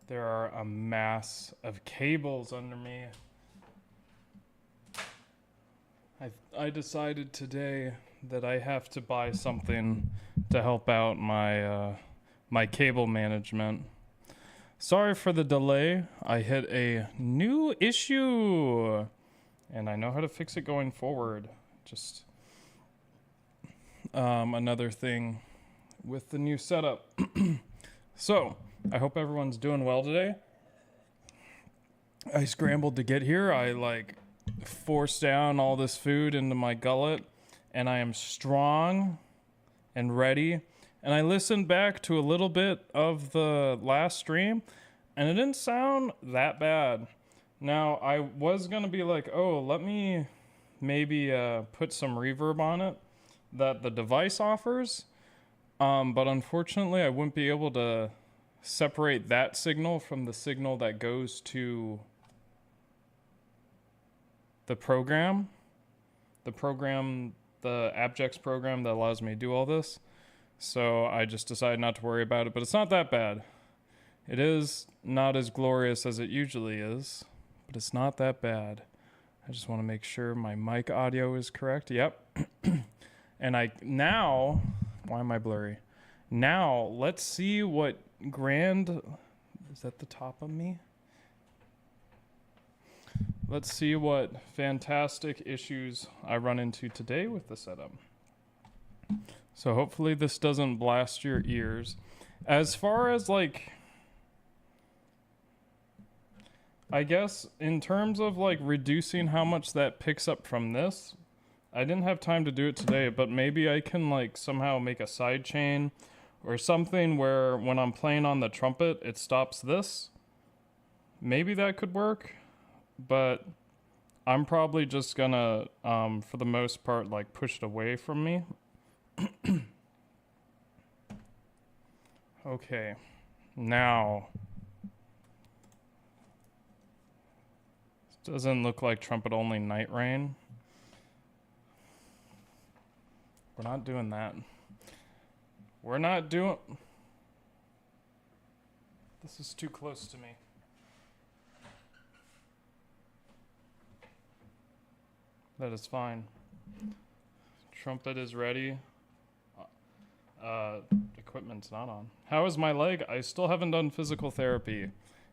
There are a mass of cables under me. I decided today that I have to buy something to help out my cable management. Sorry for the delay. I hit a new issue, and I know how to fix it going forward. Just another thing with the new setup. So, I hope everyone's doing well today. I scrambled to get here. I forced down all this food into my gullet, and I am strong and ready. And I listened back to a little bit of the last stream, and it didn't sound that bad. Now, I was going to be like, oh, let me maybe put some reverb on it that the device offers. But unfortunately, I wouldn't be able to separate that signal from the signal that goes to the program. The Abject program that allows me to do all this. So I just decided not to worry about it, but it's not that bad. It is not as glorious as it usually is, but it's not that bad. I just want to make sure my mic audio is correct. Yep. And why am I blurry? Now, let's see what is that the top of me? Let's see what fantastic issues I run into today with the setup. So hopefully this doesn't blast your ears. As far as I guess in terms of reducing how much that picks up from this, I didn't have time to do it today, but maybe I can somehow make a side chain or something where when I'm playing on the trumpet, it stops this. Maybe that could work, but I'm probably just gonna, for the most part, push it away from me. Okay, now. This doesn't look like trumpet only night rain. We're not doing that. We're not doing... This is too close to me. That is fine. Trumpet is ready. Equipment's not on. How is my leg? I still haven't done physical therapy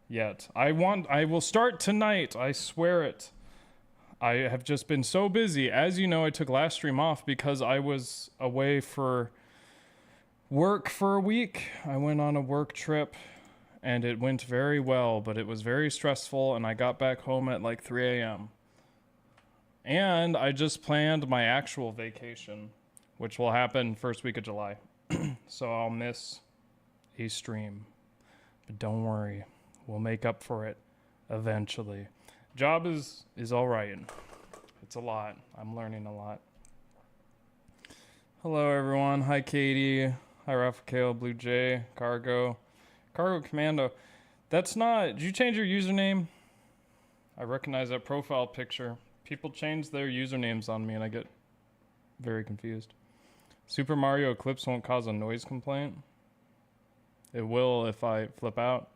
yet. I will start tonight. I swear it. I have just been so busy. As you know, I took last stream off because I was away for work for a week. I went on a work trip and it went very well, but it was very stressful and I got back home at 3 a.m. And I just planned my actual vacation, which will happen first week of July. So I'll miss a stream. But don't worry, we'll make up for it eventually. Job is all right. It's a lot. I'm learning a lot. Hello, everyone. Hi, Katie. Hi, Raphael, Blue Jay, Cargo Commando. That's not... Did you change your username? I recognize that profile picture. People change their usernames on me, and I get very confused. Super Mario Eclipse won't cause a noise complaint. It will if I flip out.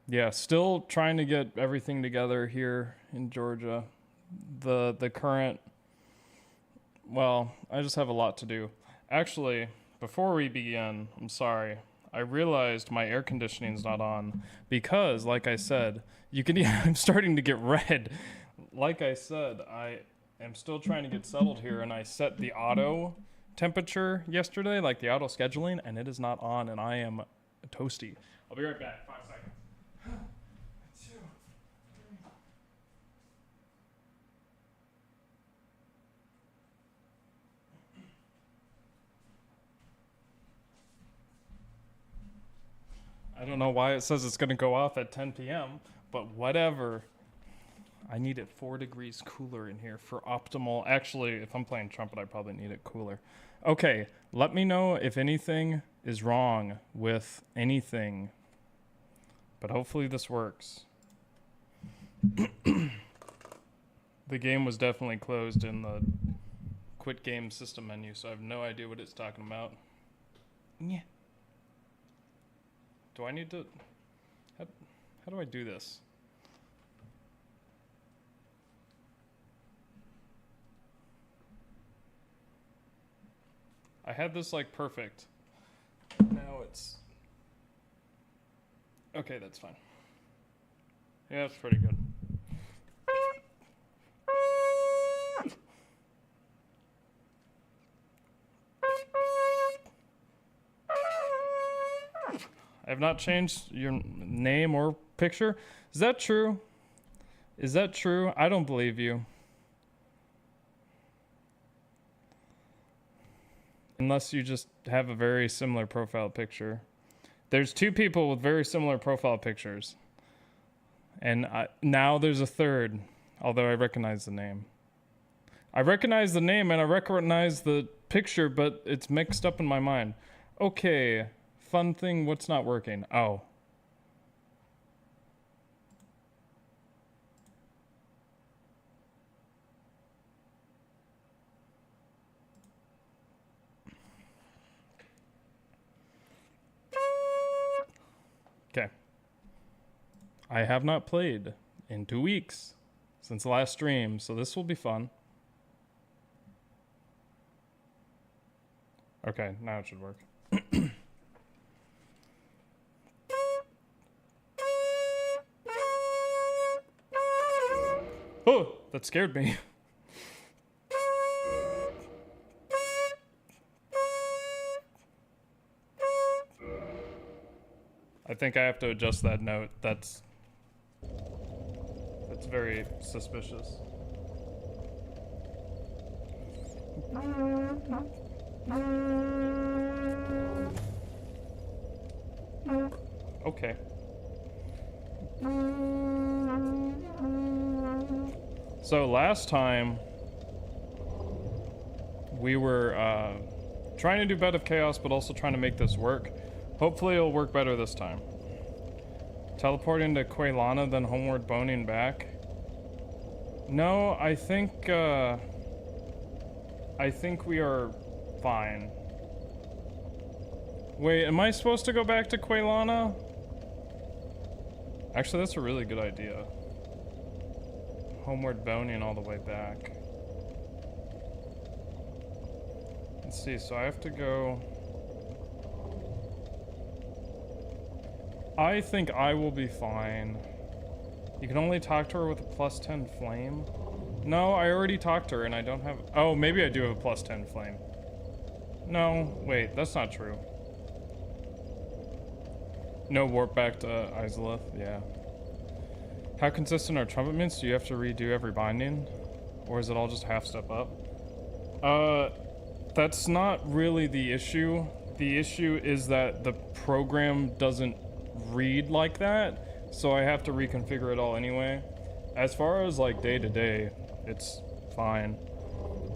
Yeah, still trying to get everything together here in Georgia. The current... Well, I just have a lot to do. Actually, before we begin, I'm sorry. I realized my air conditioning's not on because, like I said, I'm starting to get red. Like I said, I am still trying to get settled here, and I set the auto temperature yesterday, the auto scheduling, and it is not on, and I am toasty. I'll be right back. 5 seconds. I don't know why it says it's going to go off at 10 p.m., but whatever. I need it 4 degrees cooler in here for optimal... Actually, if I'm playing trumpet, I probably need it cooler. Okay, let me know if anything is wrong with anything. But hopefully this works. The game was definitely closed in the quit game system menu, so I have no idea what it's talking about. Yeah. Do Do I need to... How do I do this? I had this like perfect. Now it's... Okay, that's fine. Yeah, that's pretty good. I have not changed your name or picture. Is that true? Is that true? I don't believe you. Unless you just have a very similar profile picture. There's two people with very similar profile pictures. And now there's a third, although I recognize the name. I recognize the name and I recognize the picture, but it's mixed up in my mind. Okay, fun thing, what's not working? Oh. Okay. I have not played in 2 weeks since the last stream, so this will be fun. Okay, now it should work. Oh, that scared me. I think I have to adjust that note. That's very suspicious. Okay. So last time we were trying to do Bed of Chaos, but also trying to make this work. Hopefully it'll work better this time. Teleporting to Quaylana, then homeward boning back. No, I think we are fine. Wait, am I supposed to go back to Quaylana? Actually, that's a really good idea. Homeward boning all the way back. Let's see, so I have to go... I think I will be fine. You can only talk to her with a +10 flame. No, I already talked to her and I don't have... Oh, maybe I do have a +10 flame. No, wait, that's not true. No warp back to Izalith, yeah. How consistent are trumpet mints? Do you have to redo every binding? Or is it all just half step up? That's not really the issue. The issue is that the program doesn't read like that, so I have to reconfigure it all anyway. As far as like day to day, it's fine.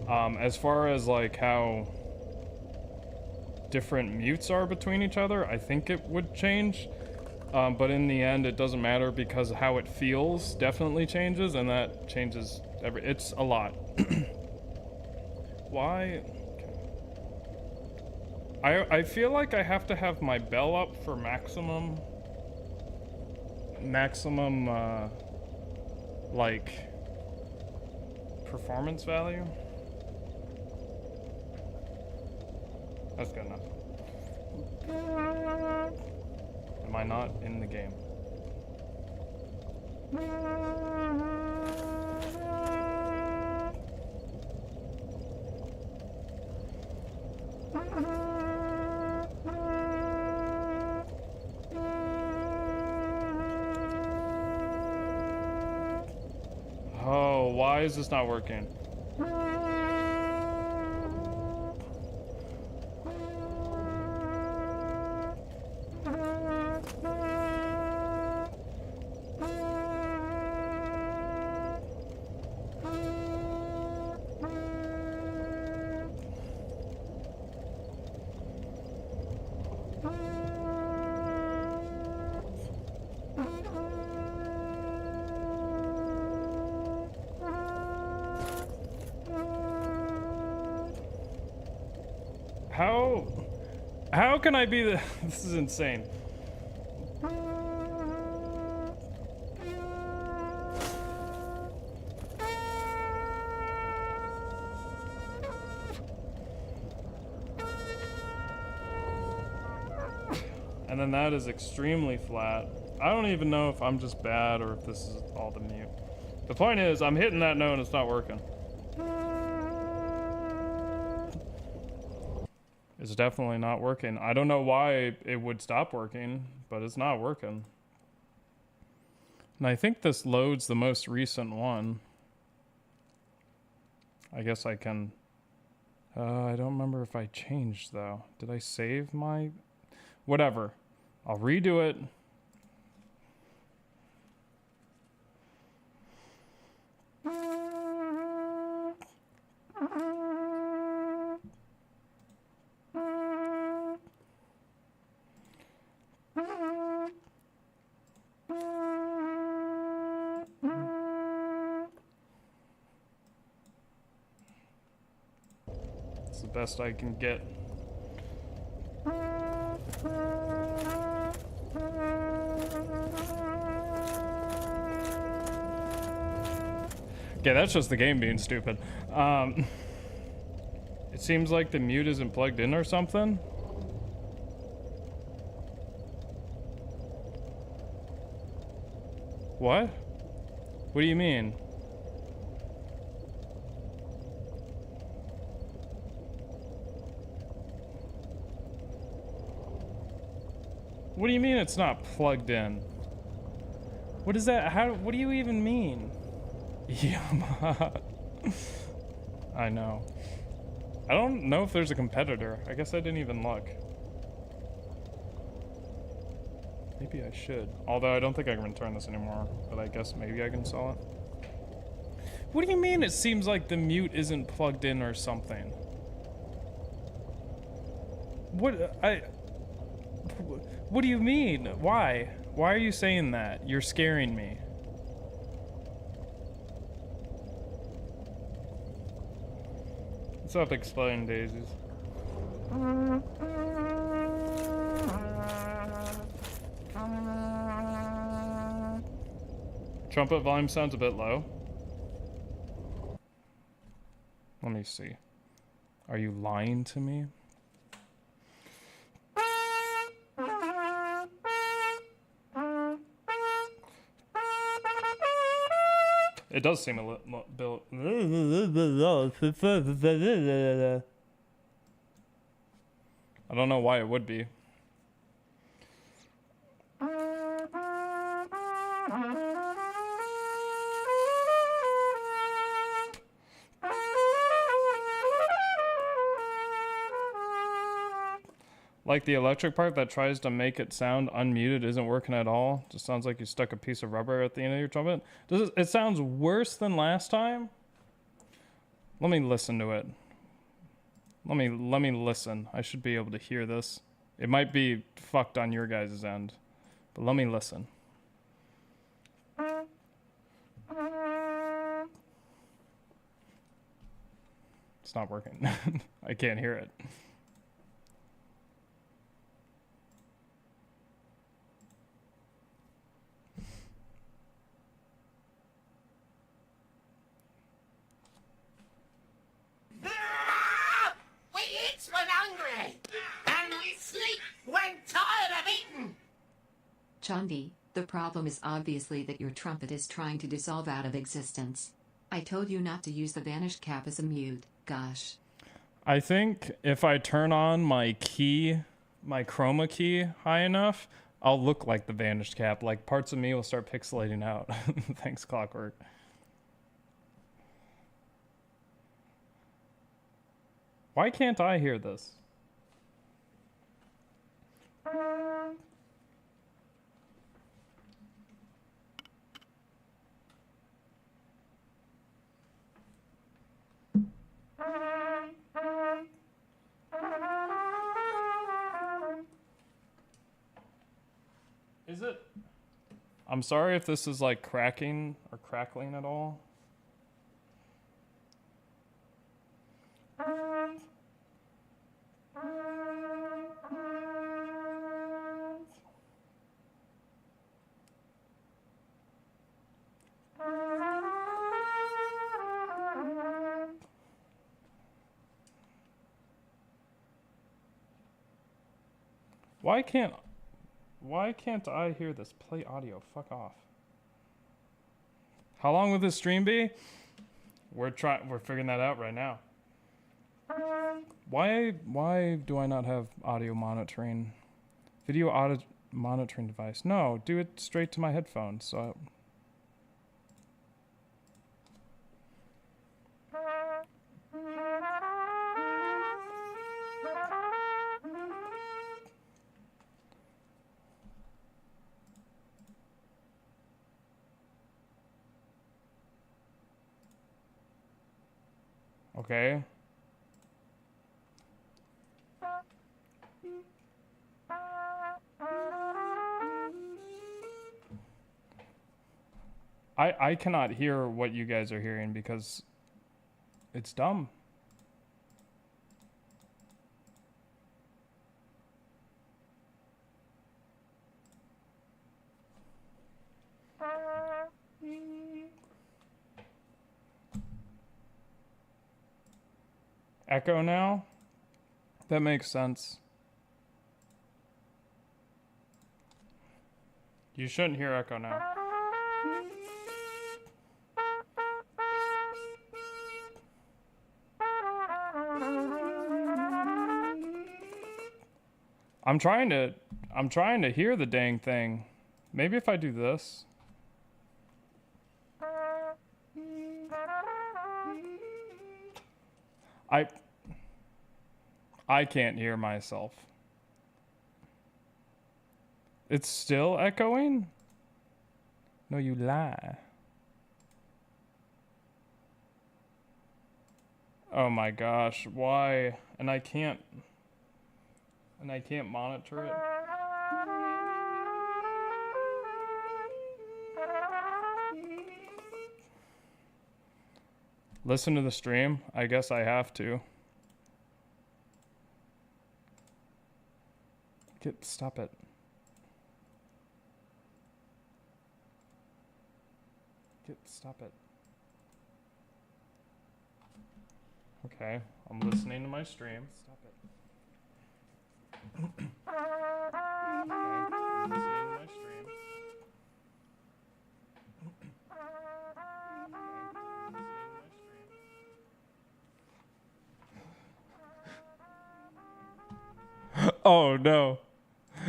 As far as like how different mutes are between each other, I think it would change. But in the end, it doesn't matter because how it feels definitely changes, and that changes it's a lot. Why? I feel like I have to have my bell up for maximum, like, performance value. That's good enough. Am I not in the game? Oh, why is this not working? How can I be the... This is insane. And then that is extremely flat. I don't even know if I'm just bad or if this is all the mute. The point is, I'm hitting that note and it's not working. It's definitely not working. I don't know why it would stop working, but it's not working. And I think this loads the most recent one. I guess I can... I don't remember if I changed, though. Did I save my... Whatever. I'll redo it. It's the best I can get. Okay, that's just the game being stupid. It seems like the mute isn't plugged in or something. What? What do you mean? What do you mean it's not plugged in? What is that? What do you even mean? Yeah. I know. I don't know if there's a competitor. I guess I didn't even look. Maybe I should. Although I don't think I can return this anymore. But I guess maybe I can sell it. What do you mean it seems like the mute isn't plugged in or something? What do you mean? Why? Why are you saying that? You're scaring me. What's up, Exploding Daisies? Trumpet volume sounds a bit low. Let me see. Are you lying to me? It does seem a little... I don't know why it would be. Like the electric part that tries to make it sound unmuted isn't working at all. Just sounds like you stuck a piece of rubber at the end of your trumpet. It sounds worse than last time? Let me listen to it. Let me listen. I should be able to hear this. It might be fucked on your guys' end, but let me listen. It's not working. I can't hear it. We eat when hungry, and we sleep when tired of eating. Chandi, the problem is obviously that your trumpet is trying to dissolve out of existence. I told you not to use the vanished cap as a mute, gosh. I think if I turn on my key, my chroma key high enough, I'll look like the vanished cap. Like parts of me will start pixelating out. Thanks, Clockwork. Why can't I hear this? Is it? I'm sorry if this is like cracking or crackling at all. Why can't I hear this? Play audio. Fuck off. How long will this stream be? We're figuring that out right now. Why do I not have audio monitoring? Video audio monitoring device. No, do it straight to my headphones. So okay. I cannot hear what you guys are hearing because it's dumb. Echo now? That makes sense. You shouldn't hear echo now. I'm trying to hear the dang thing. Maybe if I do this. I can't hear myself. It's still echoing? No, you lie. Oh my gosh, why? And I can't monitor it. Listen to the stream? I guess I have to. Stop it. Stop it. Okay, I'm listening to my stream. Stop it. Okay, I'm listening to my stream. Oh no.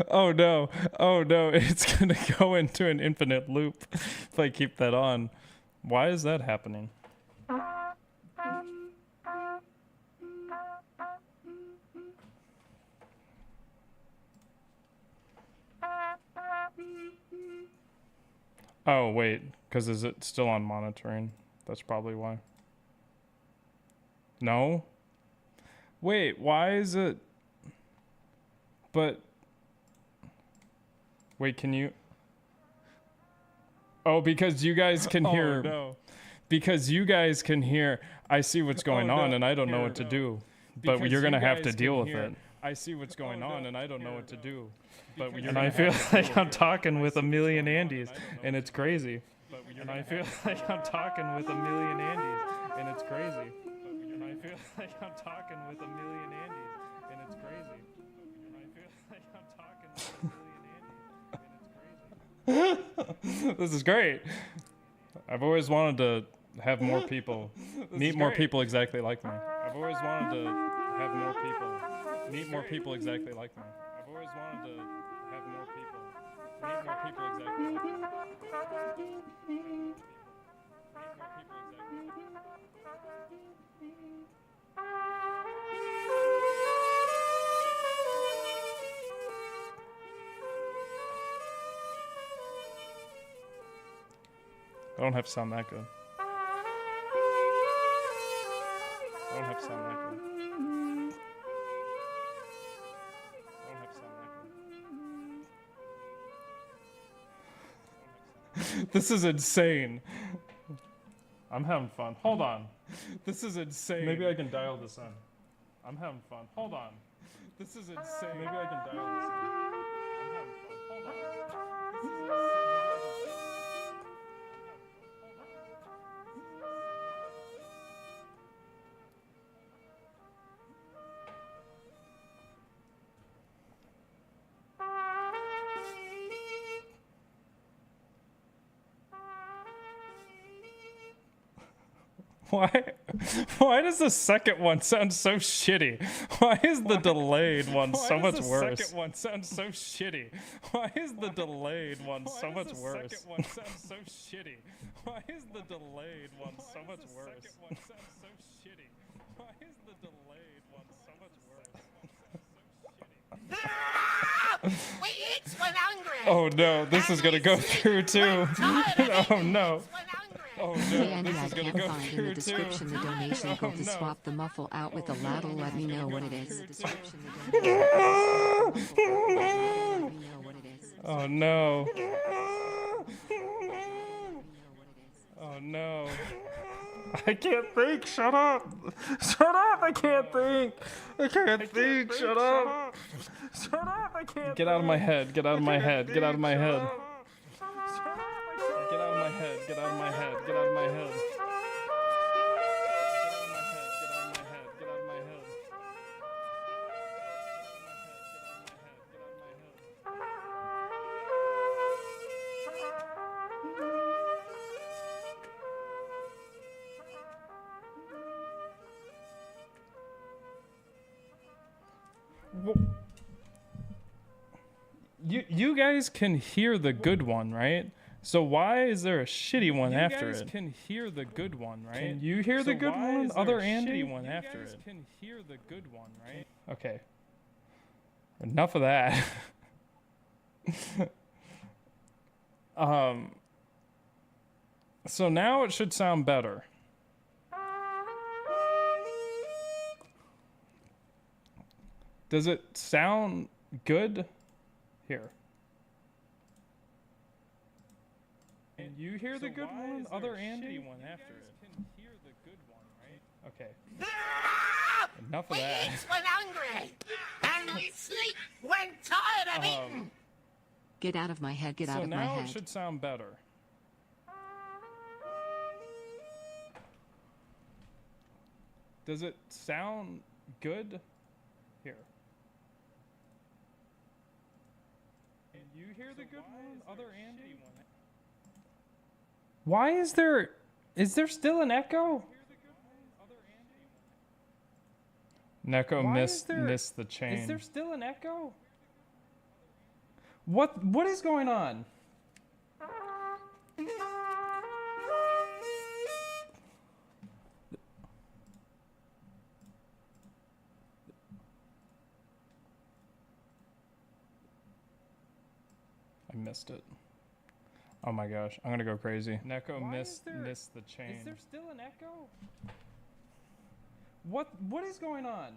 Oh no. Oh no. It's gonna go into an infinite loop if I keep that on. Why is that happening? Oh wait, because is it still on monitoring? That's probably why. No? Wait, why is it... But... Wait, can you... Oh, because you guys can hear... No. Because you guys can hear... I see what's going on and I don't know what to do. But you're going to have to deal with it. I see what's going on and I don't know what to do. But and I feel like I'm talking with a million Andys and it's crazy. And I feel like I'm talking with a million Andys and it's crazy. And I feel like I'm talking with a million Andys and it's crazy. And I feel like I'm talking with a million Andys and it's crazy. This is great. I've always wanted to have more people, meet more people exactly like me. I've always wanted to have more people, meet more people exactly like me. I've always wanted to have more people, meet more people exactly like me. I don't have to sound that good. I don't have to sound that good. I don't have to sound that good. This is insane. I'm having fun. Hold on. This is insane. Maybe I can dial this in. I'm having fun. Hold on. This is insane. Maybe I can dial this in. I'm having fun. Hold on. This is insane. Why does the second one sound so shitty? Why is the delayed one so much worse? Why does the second one sound so shitty? Why is the delayed one so much worse? Second one sounds so shitty. Why is the delayed one so much worse? Second one sounds so shitty. Why is the delayed one so much worse? We eats when hungry. Oh no, this is gonna go through too. Oh no. Oh no, Andy, this I is gonna can't go find in through the description too. the donation code to no. swap the muffle out with the ladle. Let me know what it is. Oh no. Oh no. I can't think, shut up! Shut up, I can't think! I can't think, shut up! Shut up, I can't Get out of my head, get out of my head, get out of my head. Get out of my head, get out of my head, get out of my head. Get out of my head, get out of my head. You guys can hear the good one, right? So why is there a shitty one after it? You guys can hear the good one, right? Can you hear the good one? Other Andy? Shitty one after it. You guys can hear the good one, right? Okay. Enough of that. So now it should sound better. Does it sound good? Here. Can you hear the good one? Other Andy? One after it. Can hear the good one, right? Okay. Enough of that. We eat when hungry, and we sleep when tired of eating. Get out of my head, get out of my So now head. it should sound better. Does it sound good? Here. Can you hear the good one? Other Andy? Why is there still an echo? Neko missed the chain. Is there still an echo? What is going on? I missed it. Oh my gosh, I'm gonna go crazy. Neko missed the chain. Is there still an echo? What is going on?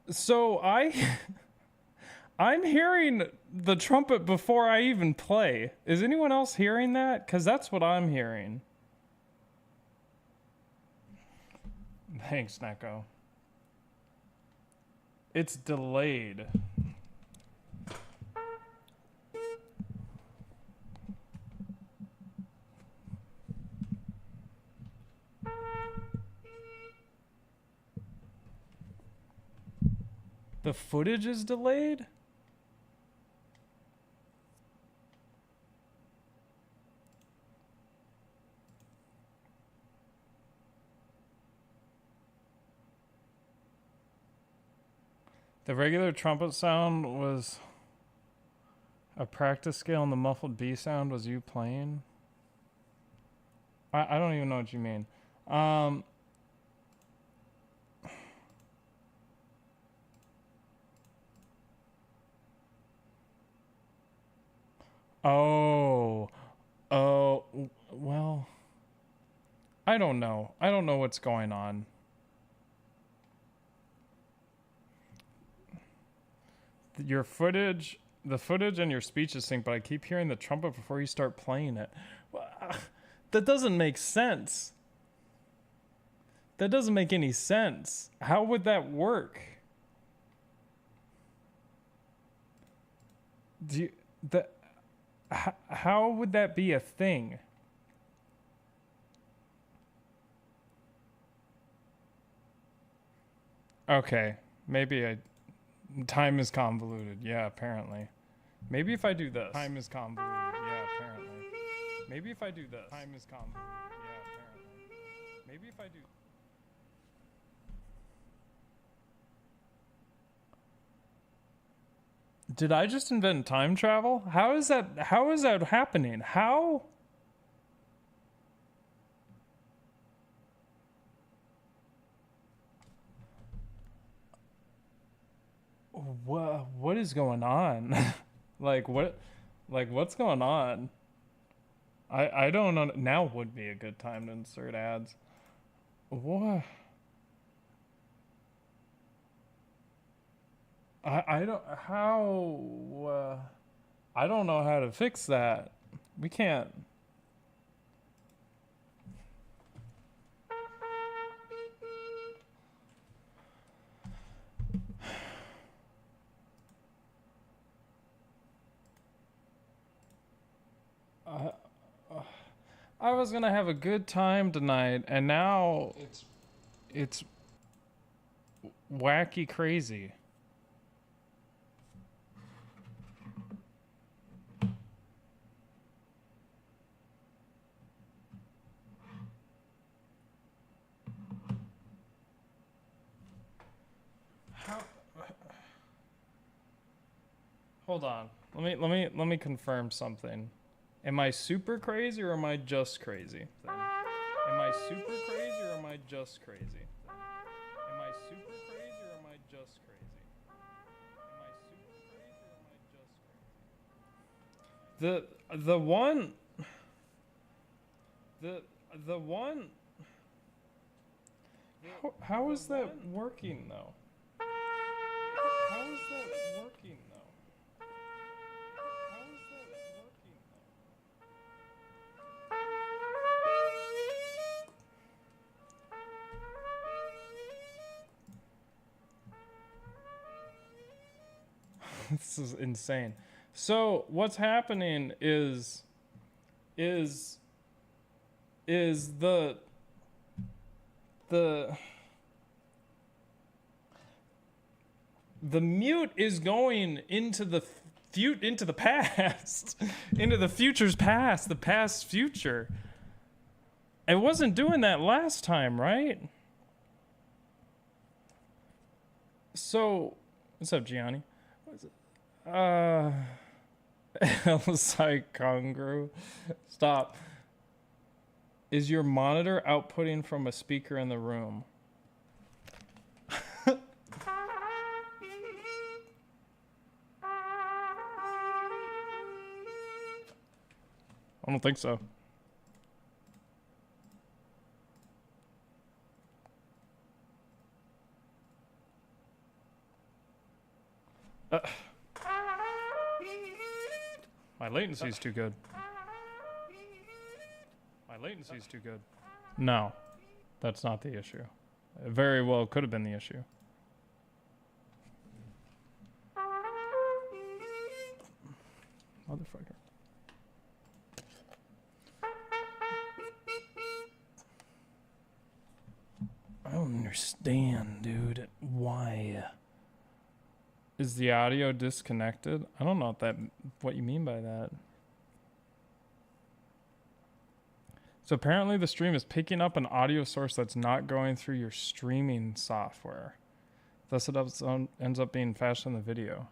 So I'm hearing the trumpet before I even play. Is anyone else hearing that? 'Cause that's what I'm hearing. Thanks, Neko. It's delayed. The footage is delayed? The regular trumpet sound was a practice scale and the muffled B sound was you playing? I don't even know what you mean. Oh, well, I don't know. I don't know what's going on. Your footage, the footage and your speech is synced, but I keep hearing the trumpet before you start playing it. That doesn't make sense. That doesn't make any sense. How would that work? How would that be a thing? Okay, maybe time is convoluted. Yeah, apparently. Maybe if I do this. Time is convoluted. Yeah, apparently. Maybe if I do this. Time is come. Yeah, apparently. Maybe if I do... Did I just invent time travel? How is that happening? How? What is going on? What's going on? I don't know. Now would be a good time to insert ads. What? I don't how I don't know how to fix that. We can't. I was gonna have a good time tonight, and now it's wacky crazy. Hold on. Let me confirm something. Am I super crazy or am I just crazy? Am I super crazy or am I just crazy? Am I super crazy or am I just crazy? Am I super crazy or am I just crazy? The one how is that working though? How is that working though? How is that working though? This is insane. So what's happening is the mute is going into the past, into the future's past, the past future. It wasn't doing that last time, right? So, what's up, Gianni? What is it? LSI Congru. Stop. Is your monitor outputting from a speaker in the room? I don't think so. My latency is too good. My latency is too good. No, that's not the issue. It very well could have been the issue. Motherfucker. I don't understand, dude. Why? Is the audio disconnected? I don't know what you mean by that. So apparently the stream is picking up an audio source that's not going through your streaming software. Thus it ends up being faster than the video.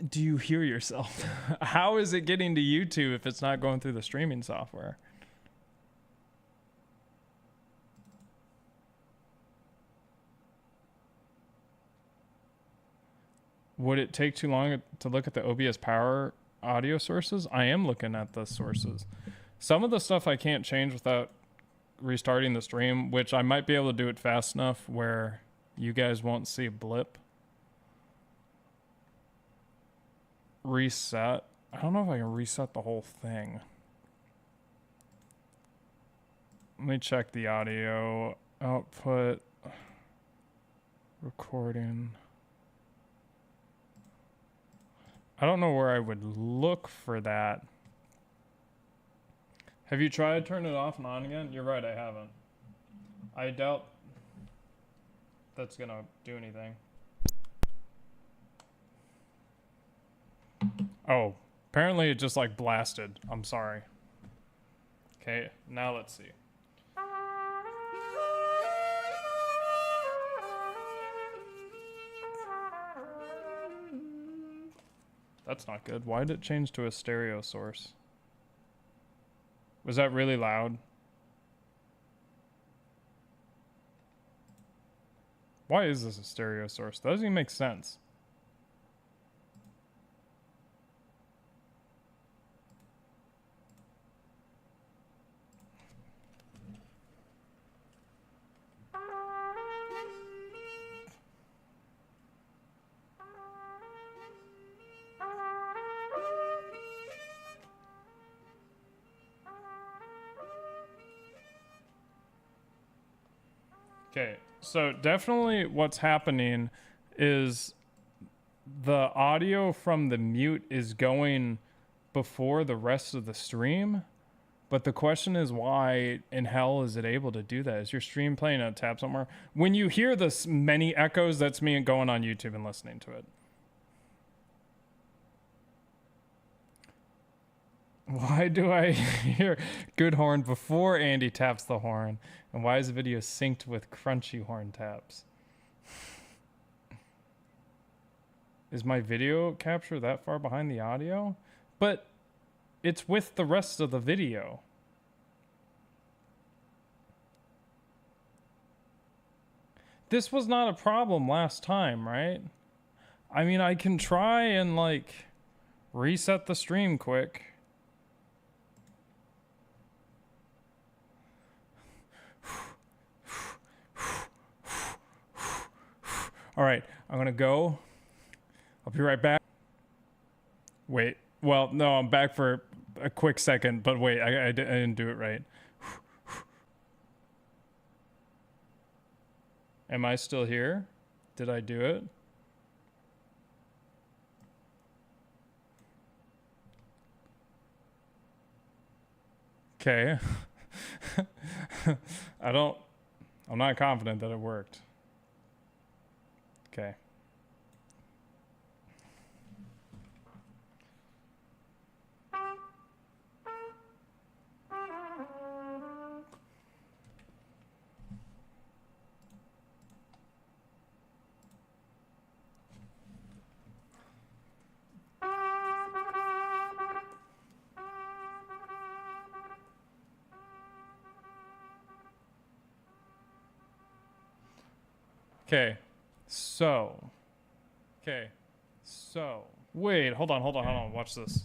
Do you hear yourself? How is it getting to YouTube if it's not going through the streaming software? Would it take too long to look at the OBS Power audio sources? I am looking at the sources. Some of the stuff I can't change without restarting the stream, which I might be able to do it fast enough where you guys won't see a blip. Reset. I don't know if I can reset the whole thing. Let me check the audio output. Recording. I don't know where I would look for that. Have you tried turning it off and on again? You're right, I haven't. I doubt that's gonna do anything. Oh, apparently it just like blasted. I'm sorry. Okay, now let's see. That's not good. Why did it change to a stereo source? Was that really loud? Why is this a stereo source? That doesn't even make sense. Okay, so definitely what's happening is the audio from the mute is going before the rest of the stream. But the question is, why in hell is it able to do that? Is your stream playing a tab somewhere? When you hear this many echoes, that's me going on YouTube and listening to it. Why do I hear good horn before Andy taps the horn? And why is the video synced with crunchy horn taps? Is my video capture that far behind the audio? But it's with the rest of the video. This was not a problem last time, right? I mean, I can try and like reset the stream quick. All right, I'm gonna go. I'll be right back. Wait, well, no, I'm back for a quick second, but wait, I didn't do it right. Am I still here? Did I do it? Okay. I'm not confident that it worked. Okay. Okay. Wait, hold on, watch this.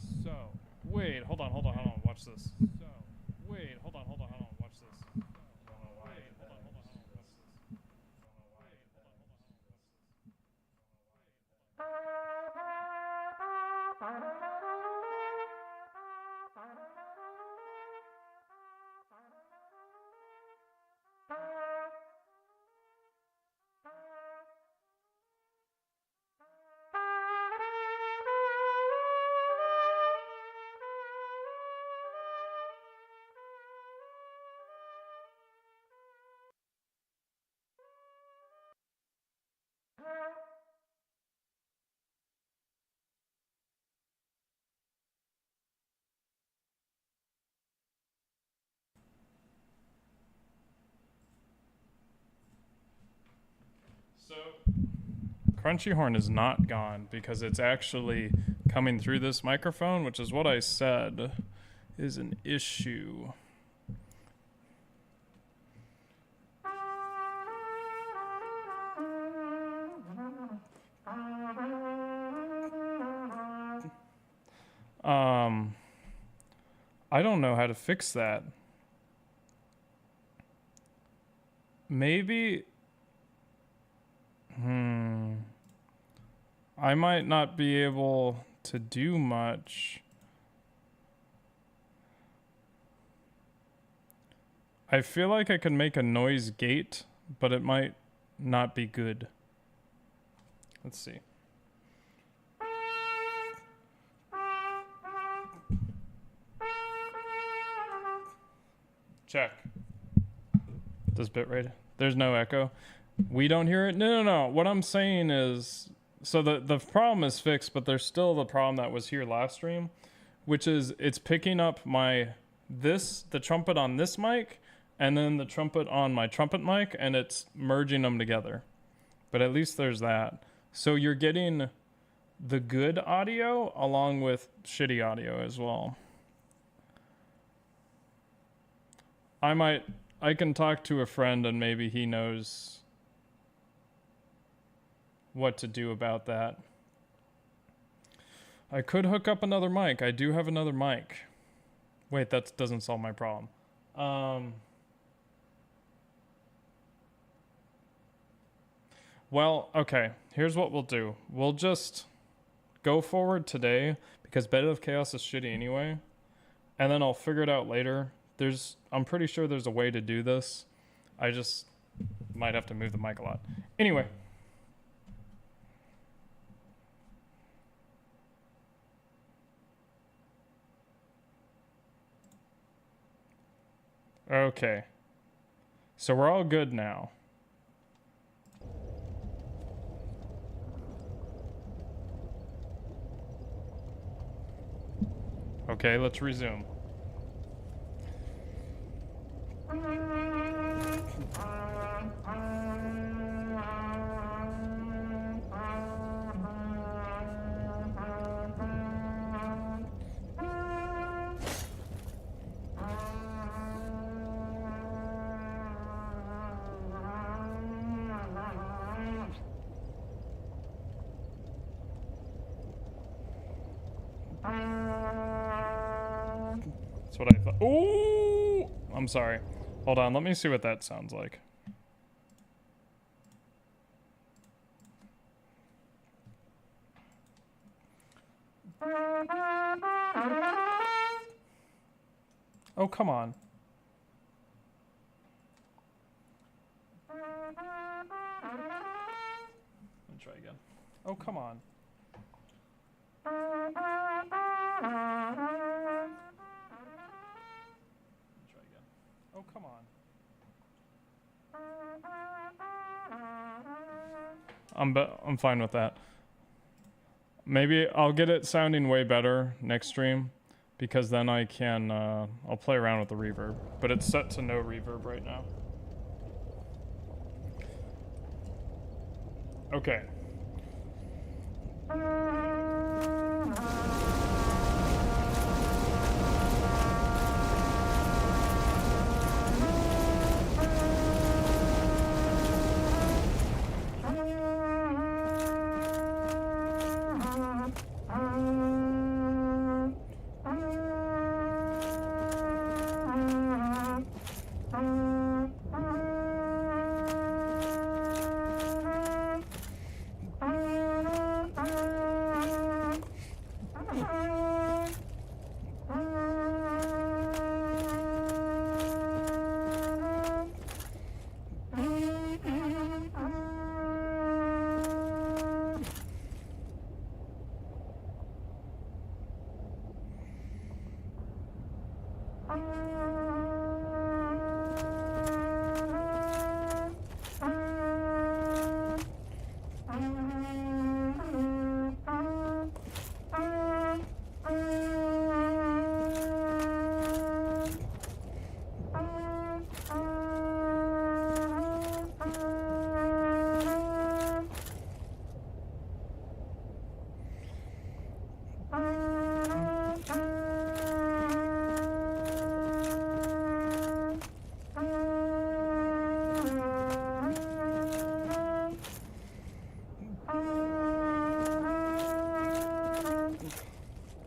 Wait, hold on, watch this. Wait, hold on, watch this. So, Crunchy Horn is not gone because it's actually coming through this microphone, which is what I said is an issue. I don't know how to fix that. Maybe... I might not be able to do much. I feel like I could make a noise gate, but it might not be good. Let's see. Check. Does bitrate? There's no echo. We don't hear it? No. What I'm saying is So the problem is fixed, but there's still the problem that was here last stream, which is it's picking up the trumpet on this mic and then the trumpet on my trumpet mic, and it's merging them together. But at least there's that. So you're getting the good audio along with shitty audio as well. I can talk to a friend and maybe he knows what to do about that. I could hook up another mic. I do have another mic. Wait, that doesn't solve my problem. Well, okay. Here's what we'll do. We'll just go forward today because Bed of Chaos is shitty anyway. And then I'll figure it out later. I'm pretty sure there's a way to do this. I just might have to move the mic a lot. Anyway. Okay. So we're all good now. Okay, let's resume. That's what I thought. Ooh! I'm sorry. Hold on, let me see what that sounds like. Oh, come on. Let me try again. Oh, come on. Oh, come on. I'm fine with that. Maybe I'll get it sounding way better next stream, because then I can, I'll play around with the reverb. But it's set to no reverb right now. Okay.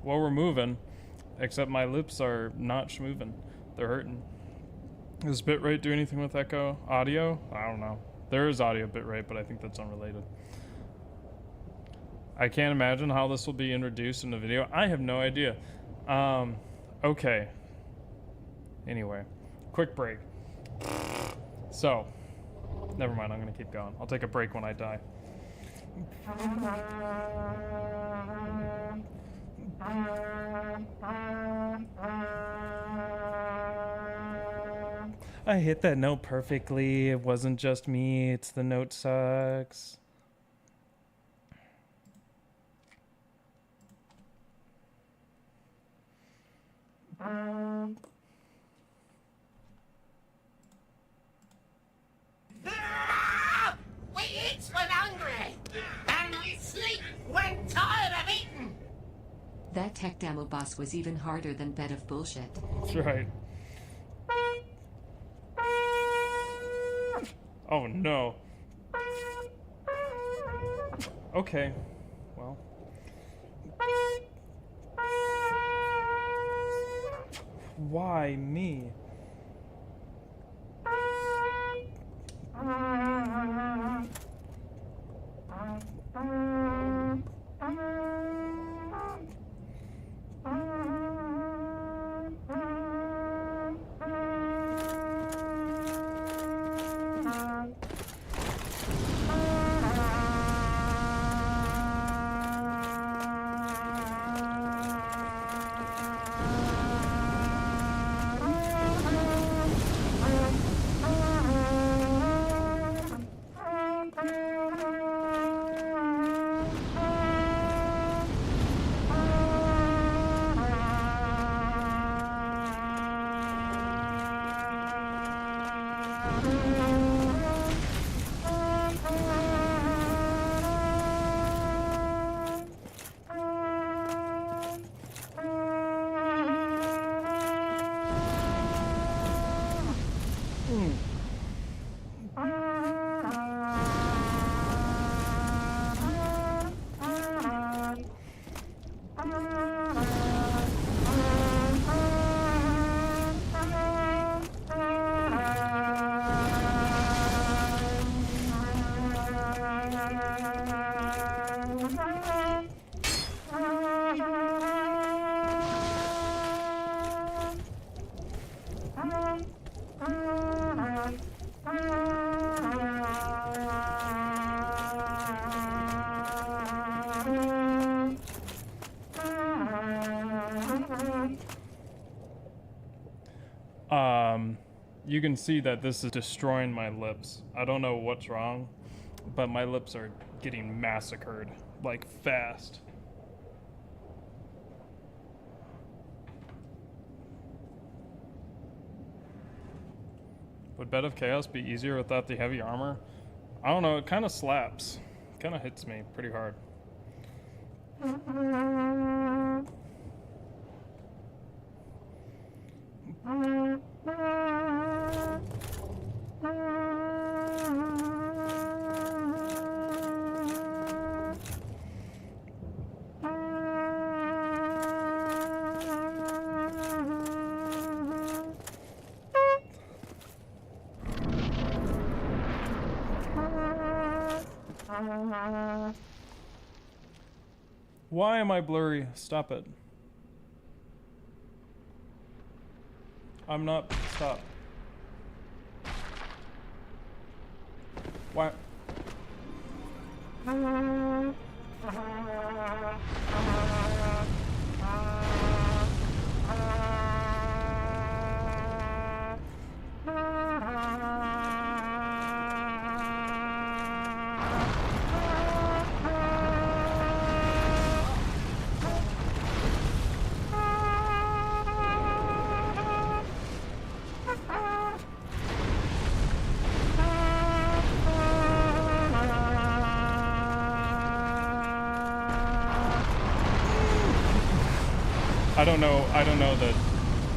Well, we're moving, except my lips are not schmoving. They're hurting. Does bitrate do anything with echo audio? I don't know. There is audio bitrate, but I think that's unrelated. I can't imagine how this will be introduced in the video. I have no idea. Okay. Anyway, quick break. So, never mind, I'm gonna keep going. I'll take a break when I die. I hit that note perfectly. It wasn't just me. It's the note sucks. We eat when hungry, and we sleep when tired of eating. That tech demo boss was even harder than Bed of Bullshit. That's right. Oh no. Okay. Well. Why me? You can see that this is destroying my lips. I don't know what's wrong, but my lips are getting massacred, like fast. Would Bed of Chaos be easier without the heavy armor? I don't know, it kind of slaps. It kind of hits me pretty hard. Why am I blurry? Stop it. I'm not. Stop. Why? I don't know that.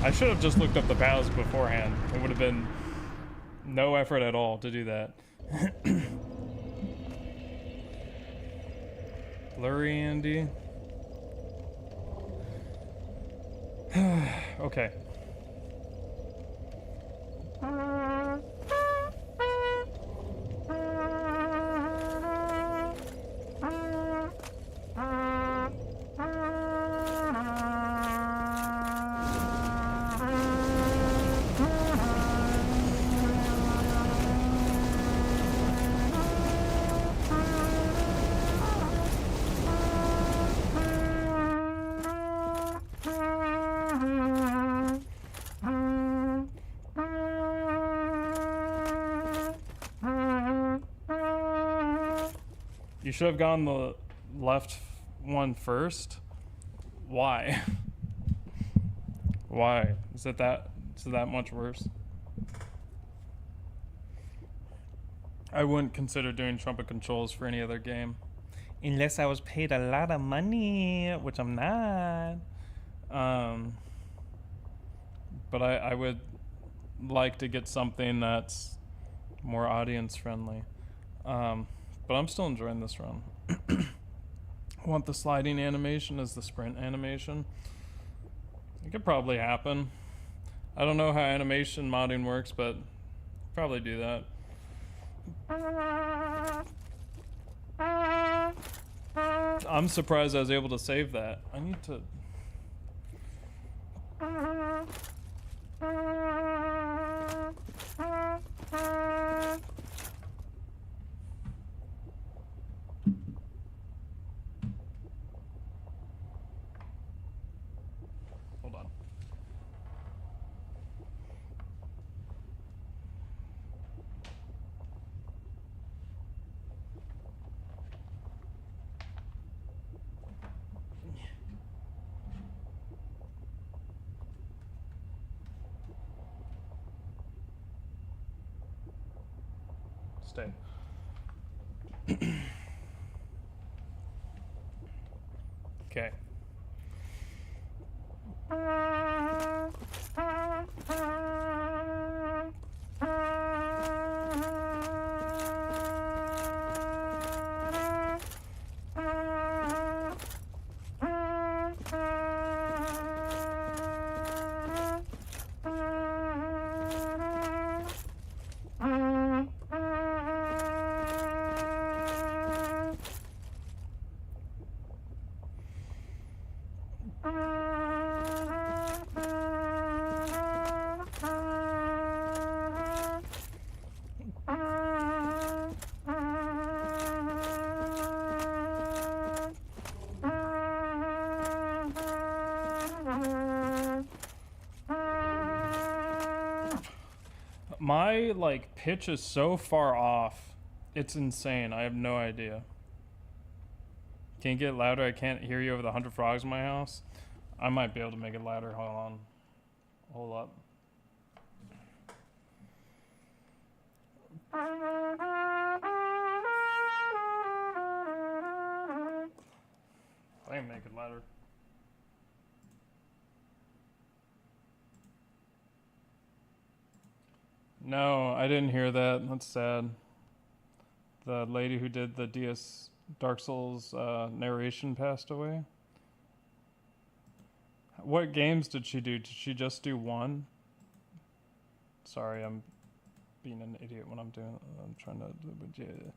I should have just looked up the paths beforehand. It would have been no effort at all to do that. Blurry Andy. Okay. You should have gone the left one first. Why? Why? Is it that much worse? I wouldn't consider doing trumpet controls for any other game. Unless I was paid a lot of money, which I'm not. But I would like to get something that's more audience friendly. But I'm still enjoying this run. I want the sliding animation as the sprint animation. It could probably happen. I don't know how animation modding works, but probably do that. I'm surprised I was able to save that. I need to... Hold on. Stay. Okay. My, like, pitch is so far off. It's insane. I have no idea. Can you get louder? I can't hear you over the 100 frogs in my house. I might be able to make it louder. Hold on. Hold up. I can make it louder. No, I didn't hear that. That's sad. The lady who did the Dark Souls narration passed away. What games did she do? Did she just do one? Sorry, I'm being an idiot when I'm doing. I'm trying to. Yeah.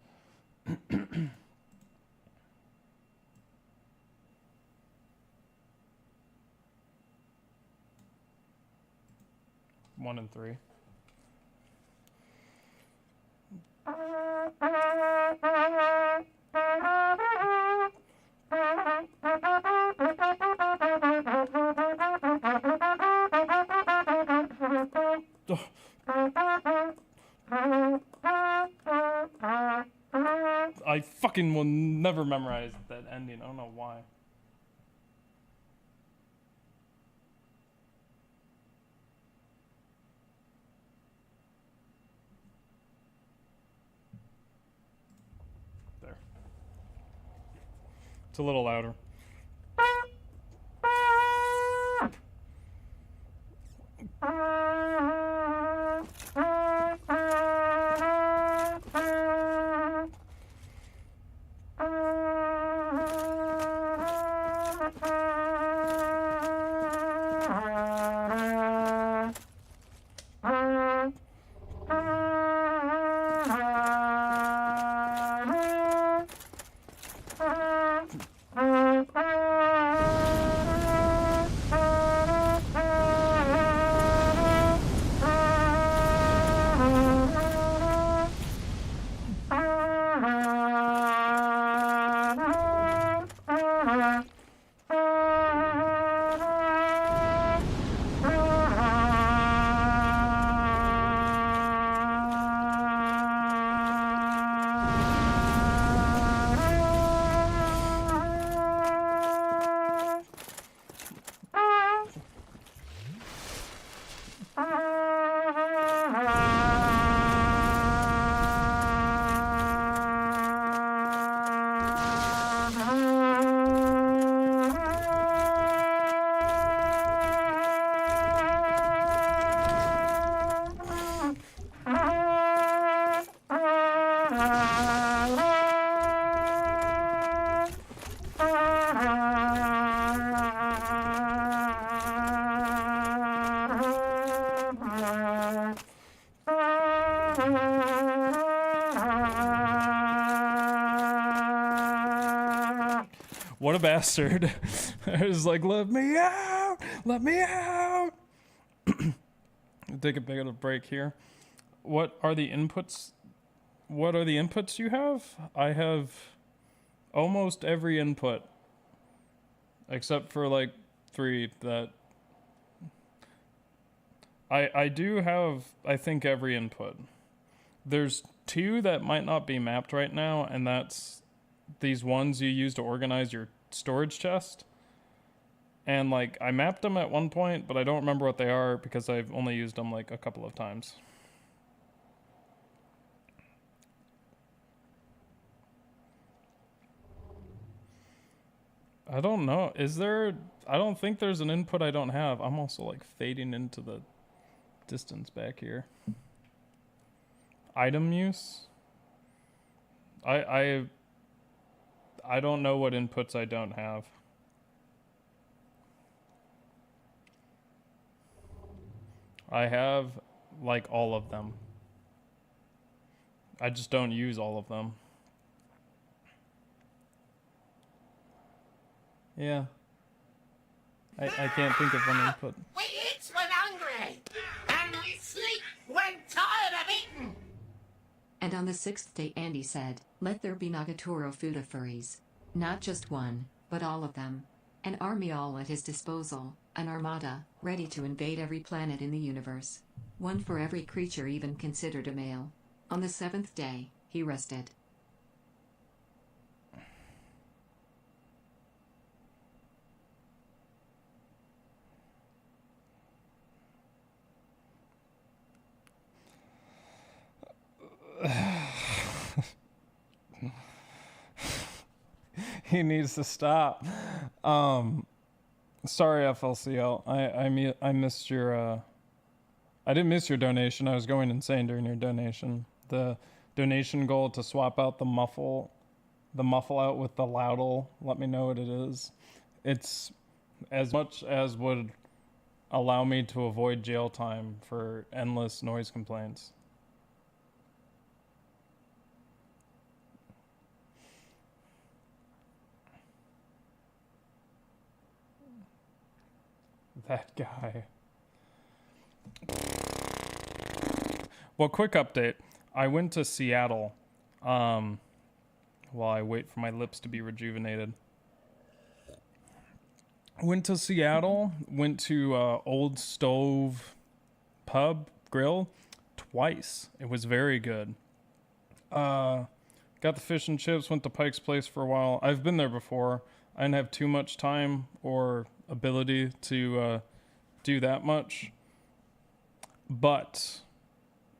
1 and 3. I fucking will never memorize that ending. I don't know why. There. It's a little louder. What a bastard. I was like, let me out! Let me out! Take a bit of a break here. What are the inputs? What are the inputs you have? I have almost every input. Except for like 3 that... I do have, I think, every input. There's 2 that might not be mapped right now, and that's these ones you use to organize your storage chest. And like, I mapped them at one point, but I don't remember what they are because I've only used them like a couple of times. I don't know. Is there... I don't think there's an input I don't have. I'm also like fading into the distance back here. Item use? I don't know what inputs I don't have. I have like all of them. I just don't use all of them. Yeah. I can't think of one input. We eat when hungry, and we sleep when tired of eating. And on the 6th day Andy said, let there be Nagatoro Fuda furries. Not just one, but all of them. An army all at his disposal, an armada, ready to invade every planet in the universe. One for every creature even considered a male. On the 7th day, he rested. He needs to stop. Sorry, FLCL. I missed your I didn't miss your donation. I was going insane during your donation. The donation goal to swap out the muffle out with the loudle. Let me know what it is. It's as much as would allow me to avoid jail time for endless noise complaints. That guy. Well, quick update. I went to Seattle while I wait for my lips to be rejuvenated. Went to Seattle, went to Old Stove Pub Grill twice. It was very good. Got the fish and chips, went to Pike's Place for a while. I've been there before. I didn't have too much time or ability to do that much. But,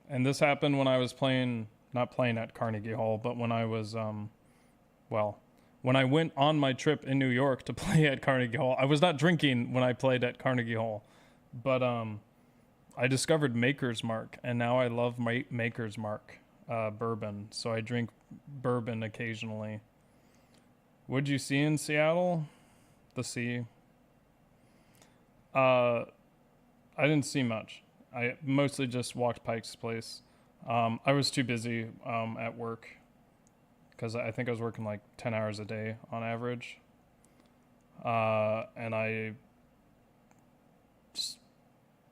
and this happened when I was not playing at Carnegie Hall, but when I was, when I went on my trip in New York to play at Carnegie Hall. I was not drinking when I played at Carnegie Hall, but I discovered Maker's Mark, and now I love Maker's Mark bourbon, so I drink bourbon occasionally. What'd you see in Seattle? The sea. I didn't see much. I mostly just walked Pike's Place. I was too busy at work because I think I was working like 10 hours a day on average. And I just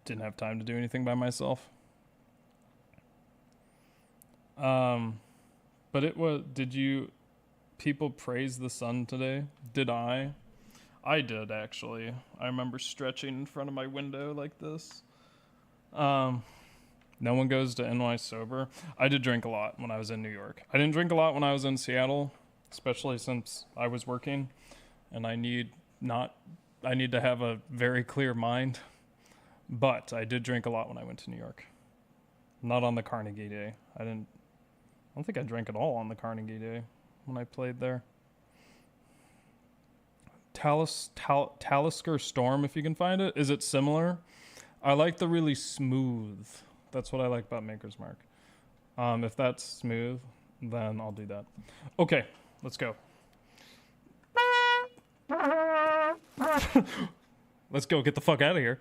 didn't have time to do anything by myself. But did people praise the sun today? Did I? I did, actually. I remember stretching in front of my window like this. No one goes to NY sober. I did drink a lot when I was in New York. I didn't drink a lot when I was in Seattle, especially since I was working, and I need to have a very clear mind. But I did drink a lot when I went to New York. Not on the Carnegie Day. I don't think I drank at all on the Carnegie Day when I played there. Talisker Storm, if you can find it. Is it similar? I like the really smooth. That's what I like about Maker's Mark. If that's smooth, then I'll do that. Okay, let's go. Let's go, get the fuck out of here.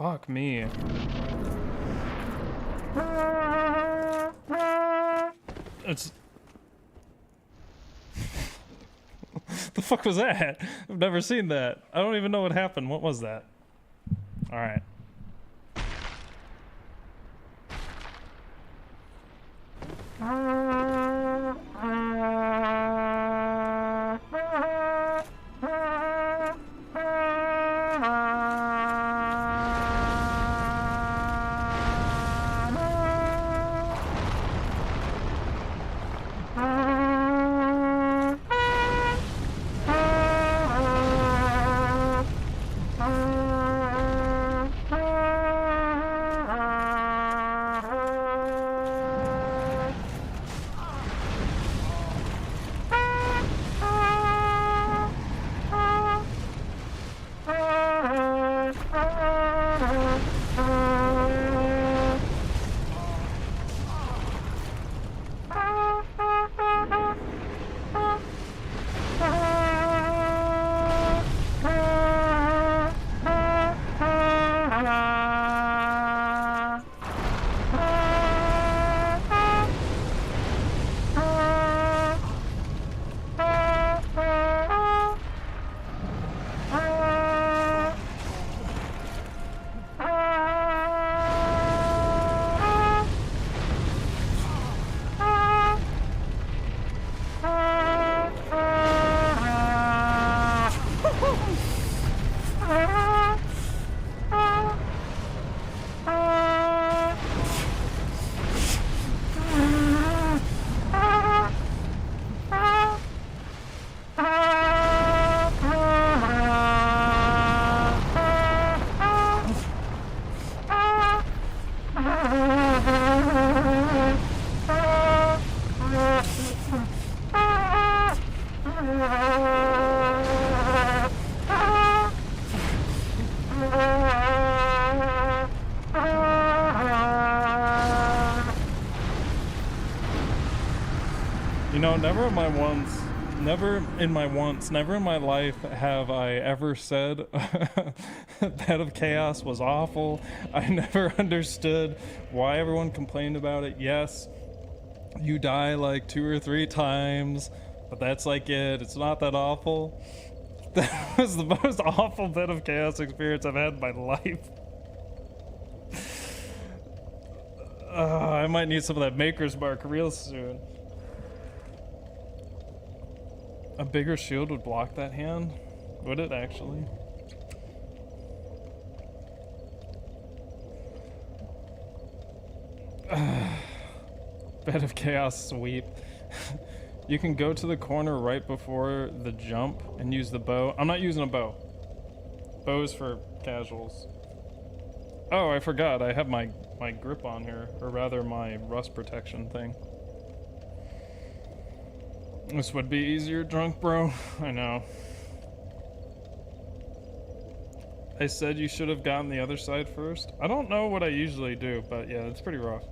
Fuck me. It's... The fuck was that? I've never seen that. I don't even know what happened. What was that? Alright. know, never in my life have I ever said Bed of Chaos was awful. I never understood why everyone complained about it. Yes, you die like 2 or 3 times, but that's like it. It's not that awful. That was the most awful Bed of Chaos experience I've had in my life. I might need some of that Maker's Mark real soon. A bigger shield would block that hand? Would it actually? Bed of Chaos sweep. You can go to the corner right before the jump and use the bow. I'm not using a bow. Bow's for casuals. Oh, I forgot. I have my grip on here, or rather my rust protection thing. This would be easier drunk, bro. I know. I said you should have gotten the other side first. I don't know what I usually do, but yeah, it's pretty rough.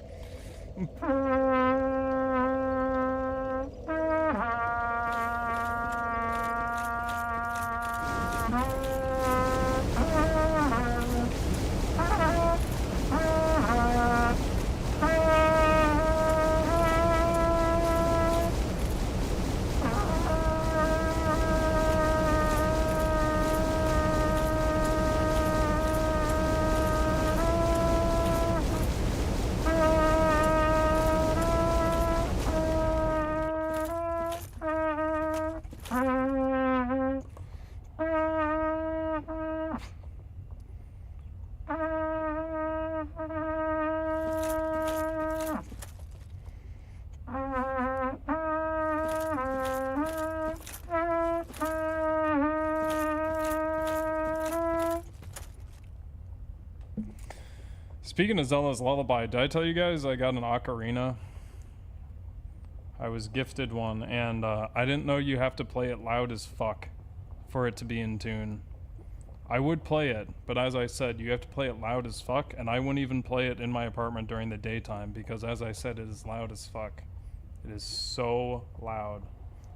Speaking of Zelda's Lullaby, did I tell you guys I got an ocarina? I was gifted one, and I didn't know you have to play it loud as fuck for it to be in tune. I would play it, but as I said, you have to play it loud as fuck, and I wouldn't even play it in my apartment during the daytime, because as I said, it is loud as fuck. It is so loud.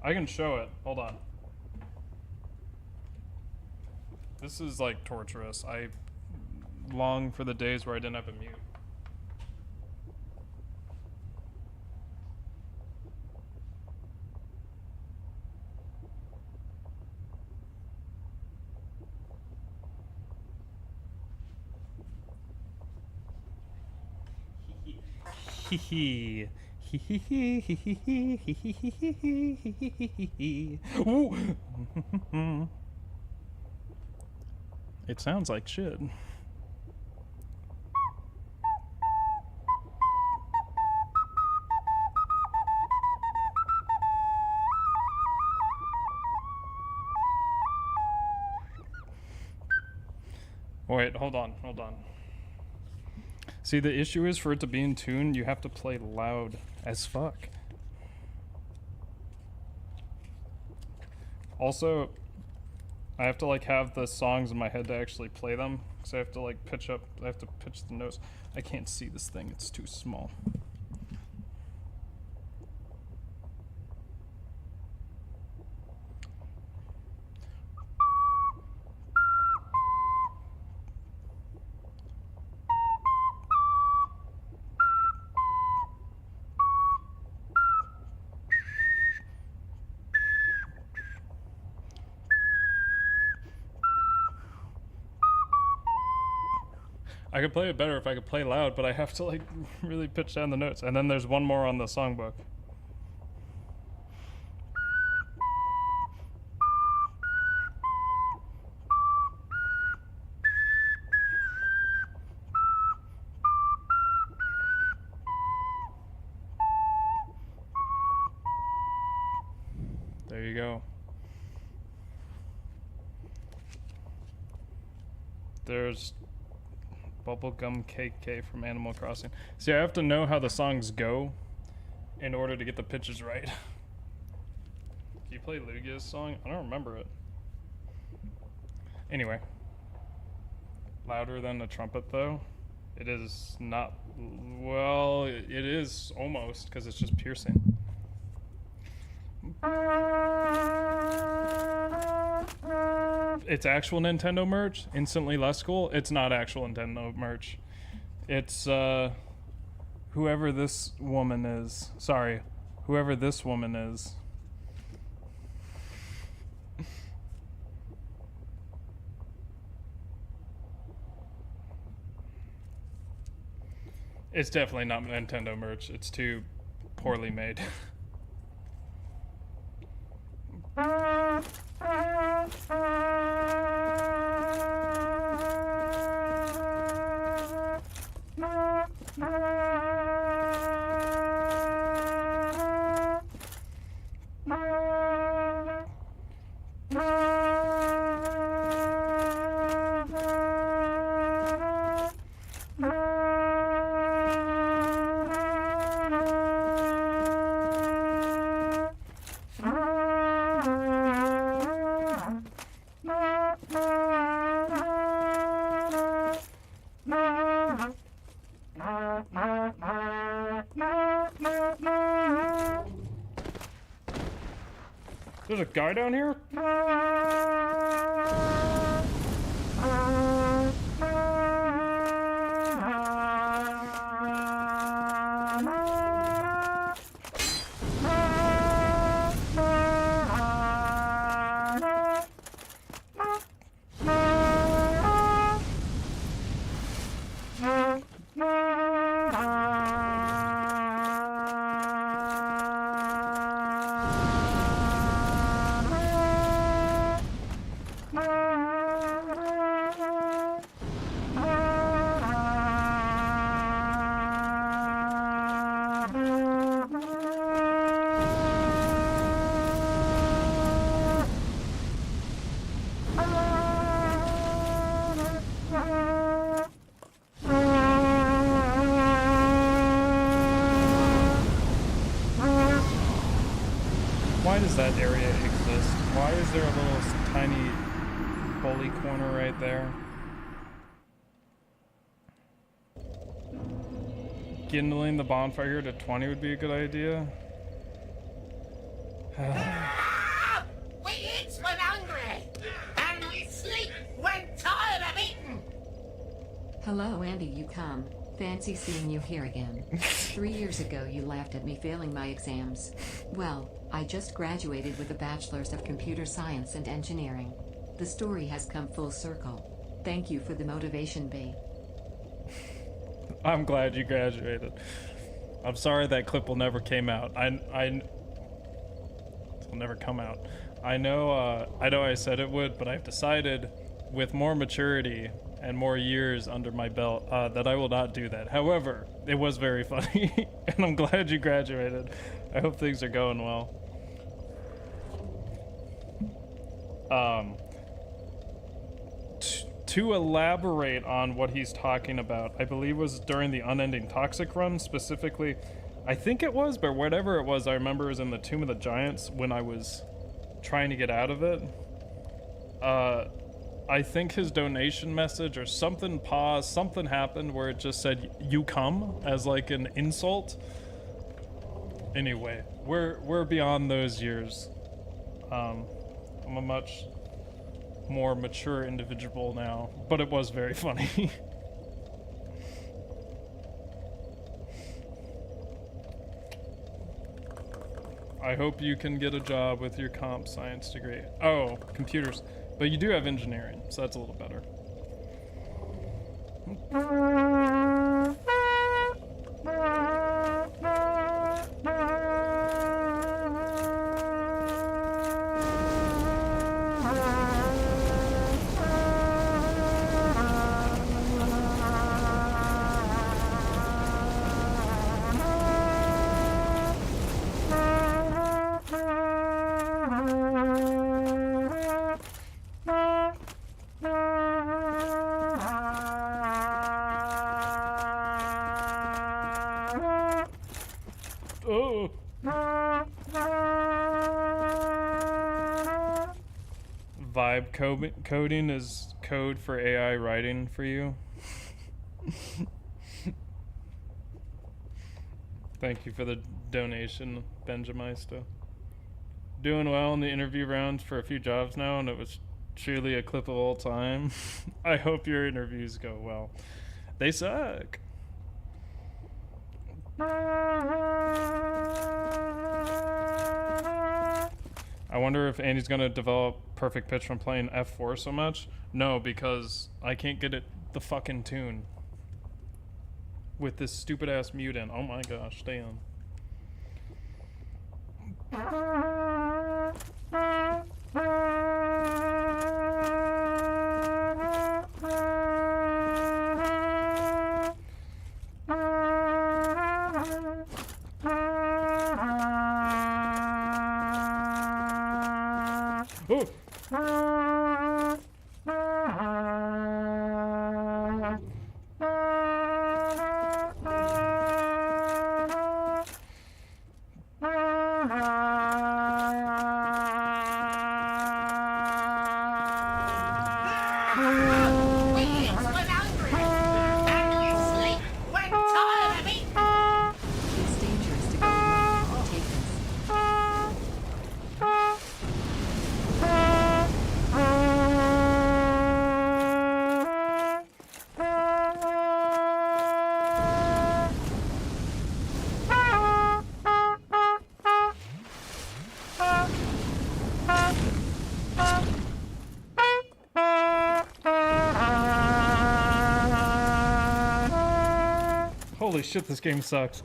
I can show it. Hold on. This is like torturous. long for the days where I didn't have a mute. Hee hee. It sounds like shit. Wait, hold on. See, the issue is for it to be in tune, you have to play loud as fuck. Also, I have to like have the songs in my head to actually play them, because I have to like pitch the notes. I can't see this thing, it's too small. I could play it better if I could play loud, but I have to like really pitch down the notes. And then there's one more on the songbook. There you go. There's Bubblegum KK from Animal Crossing. See, I have to know how the songs go in order to get the pitches right. Can you play Lugia's song? I don't remember it. Anyway. Louder than a trumpet, though? It is not... Well, it is almost, because it's just piercing. It's actual Nintendo merch, instantly less cool. It's not actual Nintendo merch. It's whoever this woman is. Sorry, whoever this woman is. It's definitely not Nintendo merch. It's too poorly made. There's a guy down here? Why does that area exist? Why is there a little tiny bully corner right there? Kindling the bonfire here to 20 would be a good idea. We eat when hungry, and we sleep when tired of eating. Hello, Andy, you come. Fancy seeing you here again. 3 years ago, you laughed at me failing my exams. Well, I just graduated with a bachelor's of computer science and engineering. The story has come full circle. Thank you for the motivation, B. I'm glad you graduated. I'm sorry that clip will never came out. It'll never come out. I know I said it would, but I've decided with more maturity and more years under my belt that I will not do that. However, it was very funny, and I'm glad you graduated. I hope things are going well. To elaborate on what he's talking about, I believe was during the Unending Toxic run specifically. I think it was, but whatever it was, I remember it was in the Tomb of the Giants when I was trying to get out of it. I think his donation message or something paused, something happened where it just said, "You come," as like an insult. Anyway, we're beyond those years. I'm a much more mature individual now, but it was very funny. I hope you can get a job with your comp science degree. Oh, computers. But you do have engineering, so that's a little better. Oh. Vibe coding is code for AI writing for you. Thank you for the donation, Benjamista. Doing well in the interview rounds for a few jobs now, and it was truly a clip of all time. I hope your interviews go well. They suck. I wonder if Andy's gonna develop perfect pitch from playing F4 so much. No, because I can't get it the fucking tune with this stupid ass mute in. Oh my gosh, damn. It's dangerous to go alone. Take this. Holy shit, this game sucks.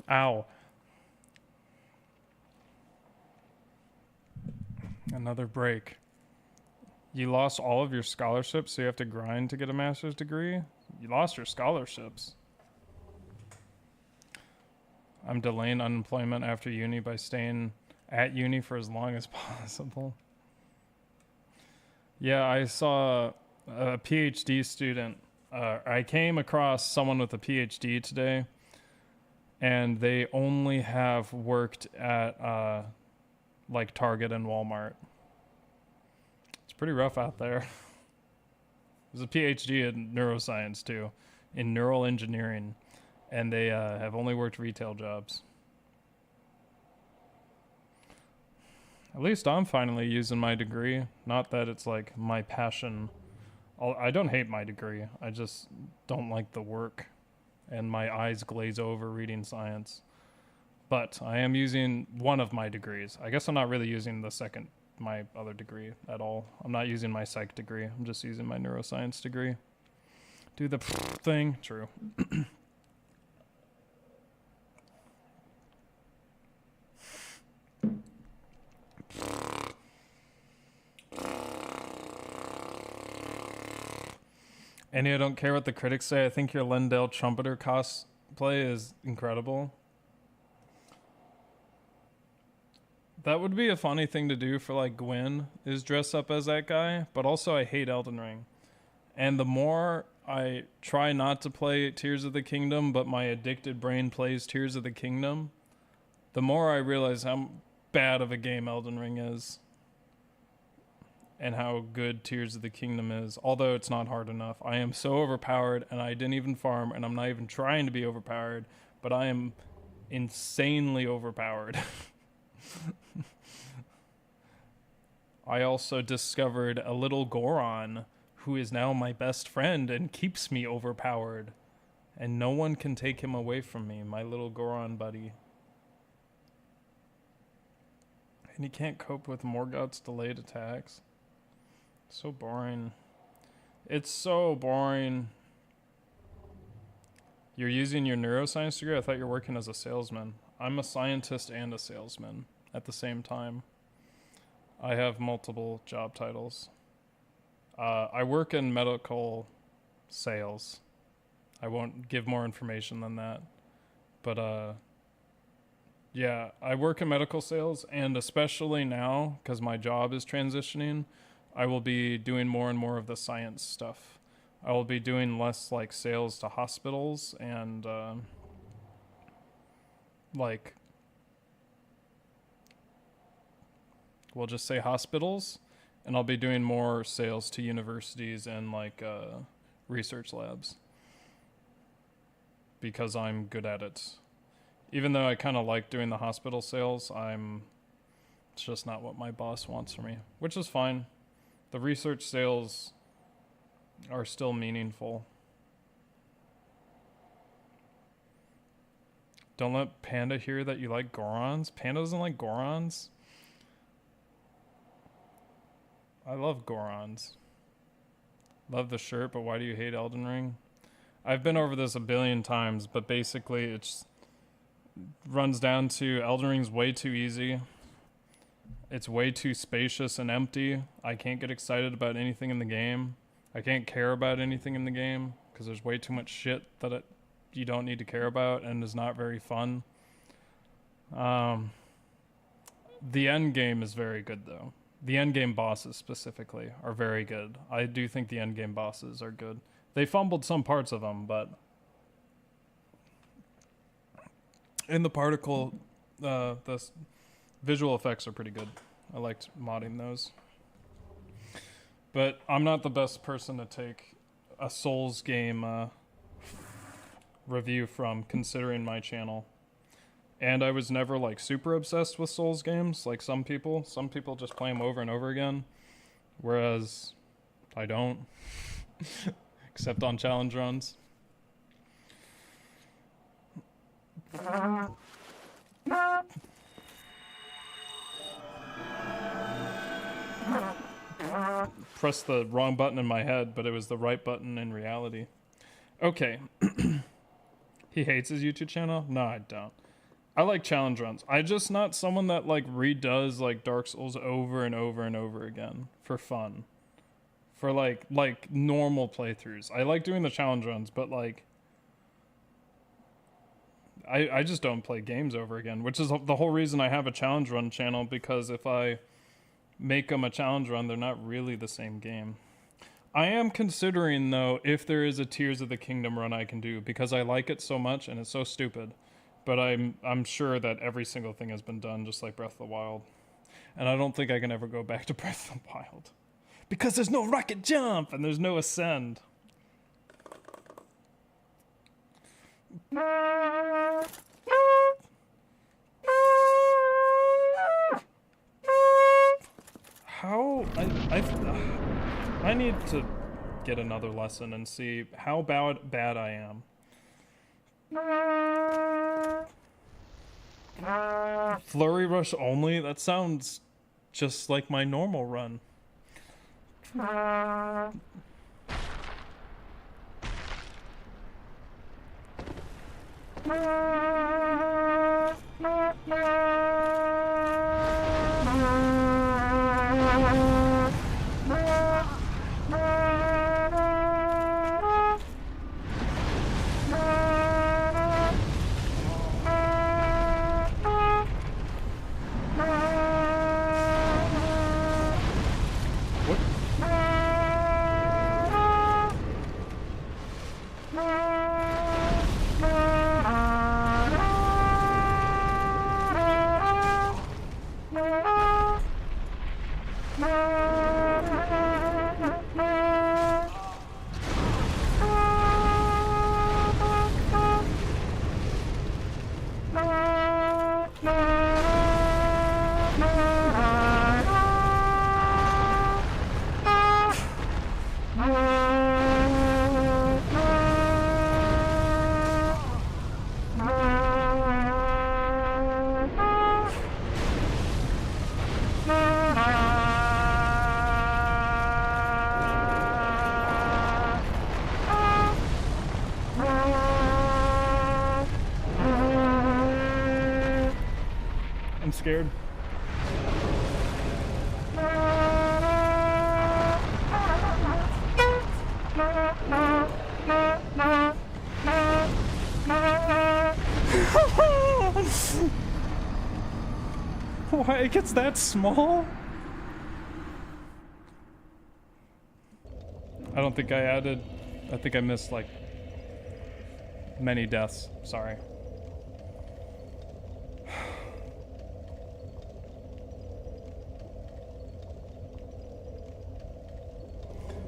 Ow. Another break. You lost all of your scholarships, so you have to grind to get a master's degree? You lost your scholarships. I'm delaying unemployment after uni by staying at uni for as long as possible. Yeah, I saw a PhD student. I came across someone with a PhD today, and they only have worked at like Target and Walmart. It's pretty rough out there. There's a PhD in neuroscience too, in neural engineering, and they have only worked retail jobs. At least I'm finally using my degree. Not that it's like my passion. I don't hate my degree. I just don't like the work, and my eyes glaze over reading science. But I am using one of my degrees. I guess I'm not really using my other degree at all. I'm not using my psych degree. I'm just using my neuroscience degree. Do the thing. True. Annie, I don't care what the critics say. I think your Lendale Trumpeter cosplay is incredible. That would be a funny thing to do for like Gwen, is dress up as that guy. But also I hate Elden Ring. And the more I try not to play Tears of the Kingdom, but my addicted brain plays Tears of the Kingdom, the more I realize how bad of a game Elden Ring is. And how good Tears of the Kingdom is, although it's not hard enough. I am so overpowered, and I didn't even farm, and I'm not even trying to be overpowered, but I am insanely overpowered. I also discovered a little Goron, who is now my best friend and keeps me overpowered. And no one can take him away from me, my little Goron buddy. And he can't cope with Morgoth's delayed attacks. So boring. It's so boring. You're using your neuroscience degree? I thought you were working as a salesman. I'm a scientist and a salesman at the same time. I have multiple job titles. I work in medical sales. I won't give more information than that. But yeah, I work in medical sales, and especially now, because my job is transitioning, I will be doing more and more of the science stuff. I will be doing less like sales to hospitals and like, we'll just say hospitals, and I'll be doing more sales to universities and like research labs because I'm good at it. Even though I kind of like doing the hospital sales, it's just not what my boss wants from me, which is fine. The research sales are still meaningful. Don't let Panda hear that you like Gorons. Panda doesn't like Gorons. I love Gorons. Love the shirt, but why do you hate Elden Ring? I've been over this a billion times, but basically it runs down to Elden Ring's way too easy. It's way too spacious and empty. I can't get excited about anything in the game. I can't care about anything in the game because there's way too much shit that you don't need to care about and is not very fun. The end game is very good though. The end game bosses specifically are very good. I do think the end game bosses are good. They fumbled some parts of them, but in the particle, the visual effects are pretty good. I liked modding those. But I'm not the best person to take a Souls game review from, considering my channel. And I was never like super obsessed with Souls games like some people. Some people just play them over and over again. Whereas I don't. Except on challenge runs. pressed the wrong button in my head, but it was the right button in reality. Okay. He hates his YouTube channel? No, I don't. I like challenge runs. I'm just not someone that like redoes like Dark Souls over and over and over again for fun. For like normal playthroughs. I like doing the challenge runs, but like I just don't play games over again, which is the whole reason I have a challenge run channel, because if I make them a challenge run, they're not really the same game. I am considering, though, if there is a Tears of the Kingdom run I can do, because I like it so much and it's so stupid. But I'm sure that every single thing has been done, just like Breath of the Wild. And I don't think I can ever go back to Breath of the Wild. Because there's no rocket jump and there's no ascend. How I need to get another lesson and see how bad I am. Flurry rush only? That sounds just like my normal run. I'm scared. Why it gets that small? I don't think I added. I think I missed like many deaths. Sorry.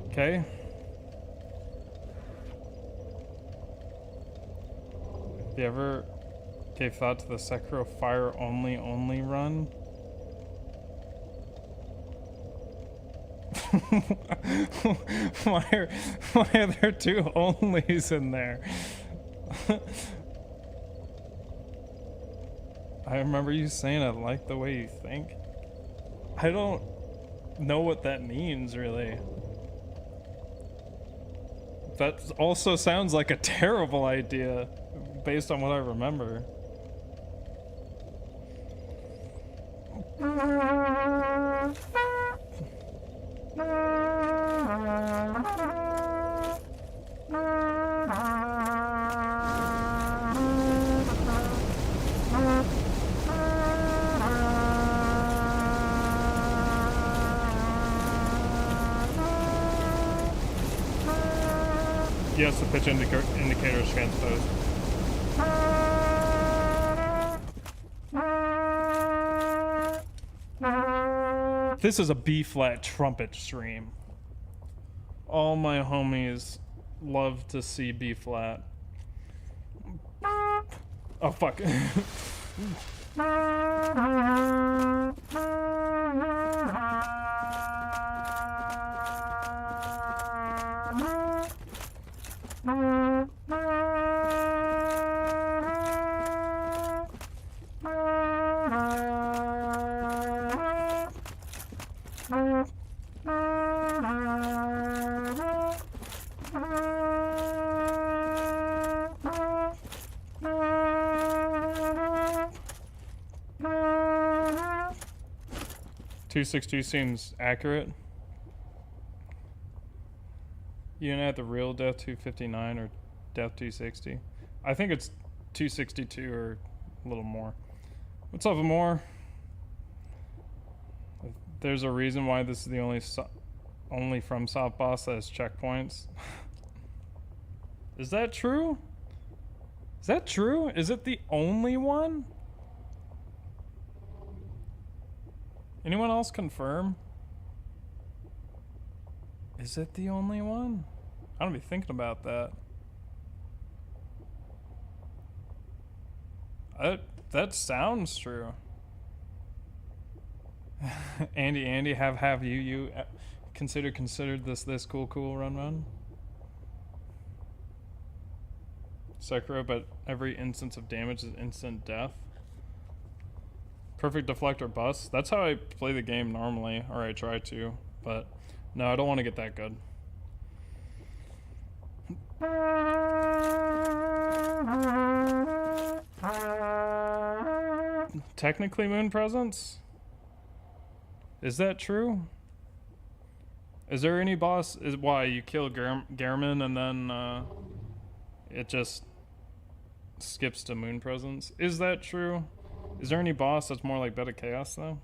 Okay. Have you ever gave thought to the Sekiro fire only run? why are there two onlys in there? I remember you saying I like the way you think. I don't know what that means, really. That also sounds like a terrible idea, based on what I remember. Yes, the pitch indicator is transposed. This is a B-flat trumpet stream. All my homies love to see B-flat. Oh, fuck. 262 seems accurate. You didn't have the real Death 259 or Death 260. I think it's 262 or a little more. What's up, Amor? There's a reason why this is the only from Soft boss that has checkpoints. Is that true? Is that true? Is it the only one? Anyone else confirm? Is it the only one? I don't be thinking about that. That sounds true. Andy, have you considered this cool run? Sekiro, but every instance of damage is instant death. Perfect deflector bust. That's how I play the game normally, or I try to, but no, I don't want to get that good. Technically moon presence? Is that true? Is there any boss? Is why you kill Gehrman and then it just skips to moon presence? Is that true? Is there any boss that's more like Beta Chaos though?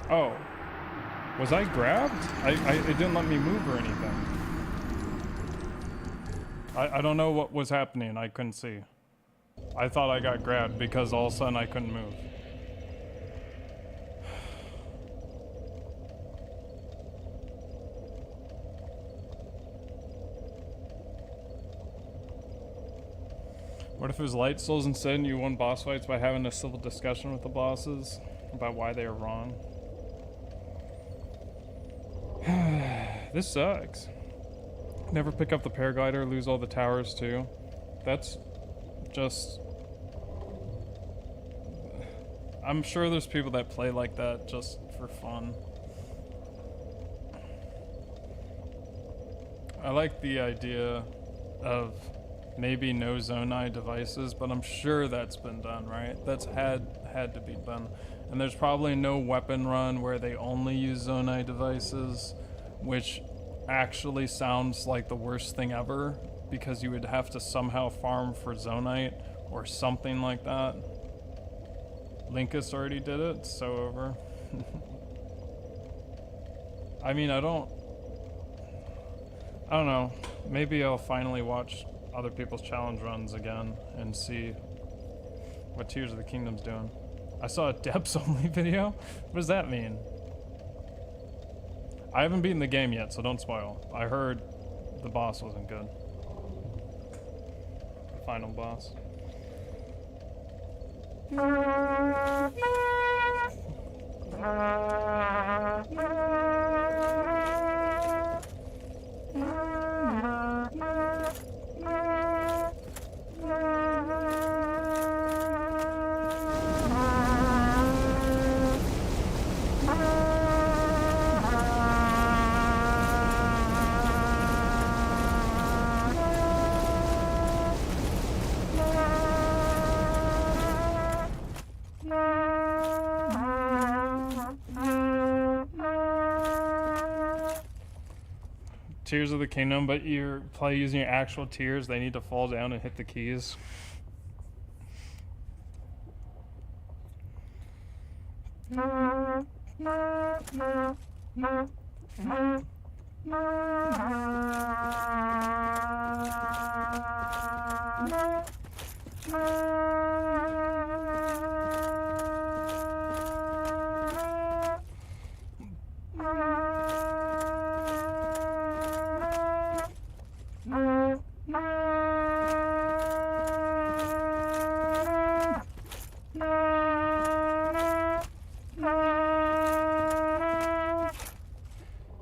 Oh. Was I grabbed? It didn't let me move or anything. I don't know what was happening. I couldn't see. I thought I got grabbed because all of a sudden I couldn't move. What if it was Light Souls instead and you won boss fights by having a civil discussion with the bosses about why they are wrong? This sucks. Never pick up the paraglider, lose all the towers too. That's just... I'm sure there's people that play like that just for fun. I like the idea of maybe no Zonai devices, but I'm sure that's been done, right? That's had to be done. And there's probably no weapon run where they only use Zonai devices, which actually sounds like the worst thing ever, because you would have to somehow farm for Zonite or something like that. Linkus already did it, so over. I mean, I don't know. Maybe I'll finally watch other people's challenge runs again and see what Tears of the Kingdom's doing. I saw a Depths only video. What does that mean? I haven't beaten the game yet, so don't spoil. I heard the boss wasn't good. The final boss. Tears of the Kingdom, but you play using your actual tears. They need to fall down and hit the keys.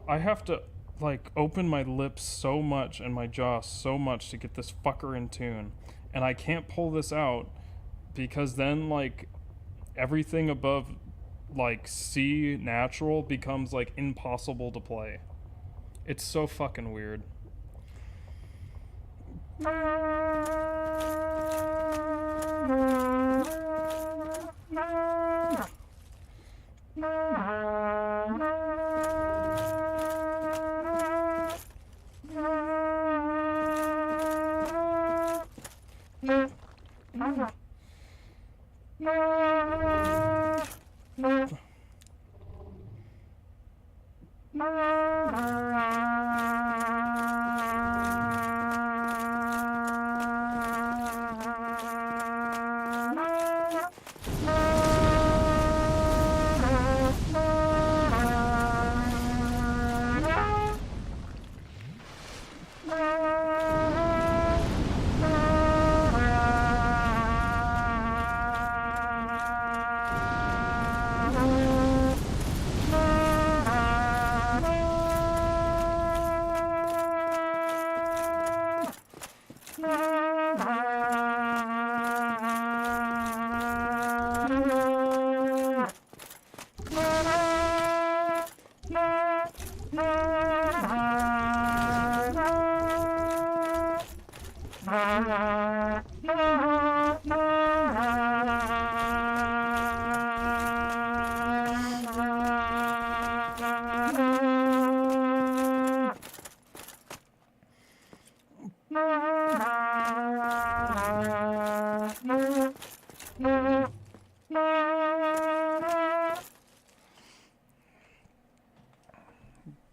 I have to, like, open my lips so much and my jaw so much to get this fucker in tune. And I can't pull this out because then, like, everything above, like, C natural becomes, like, impossible to play. It's so fucking weird.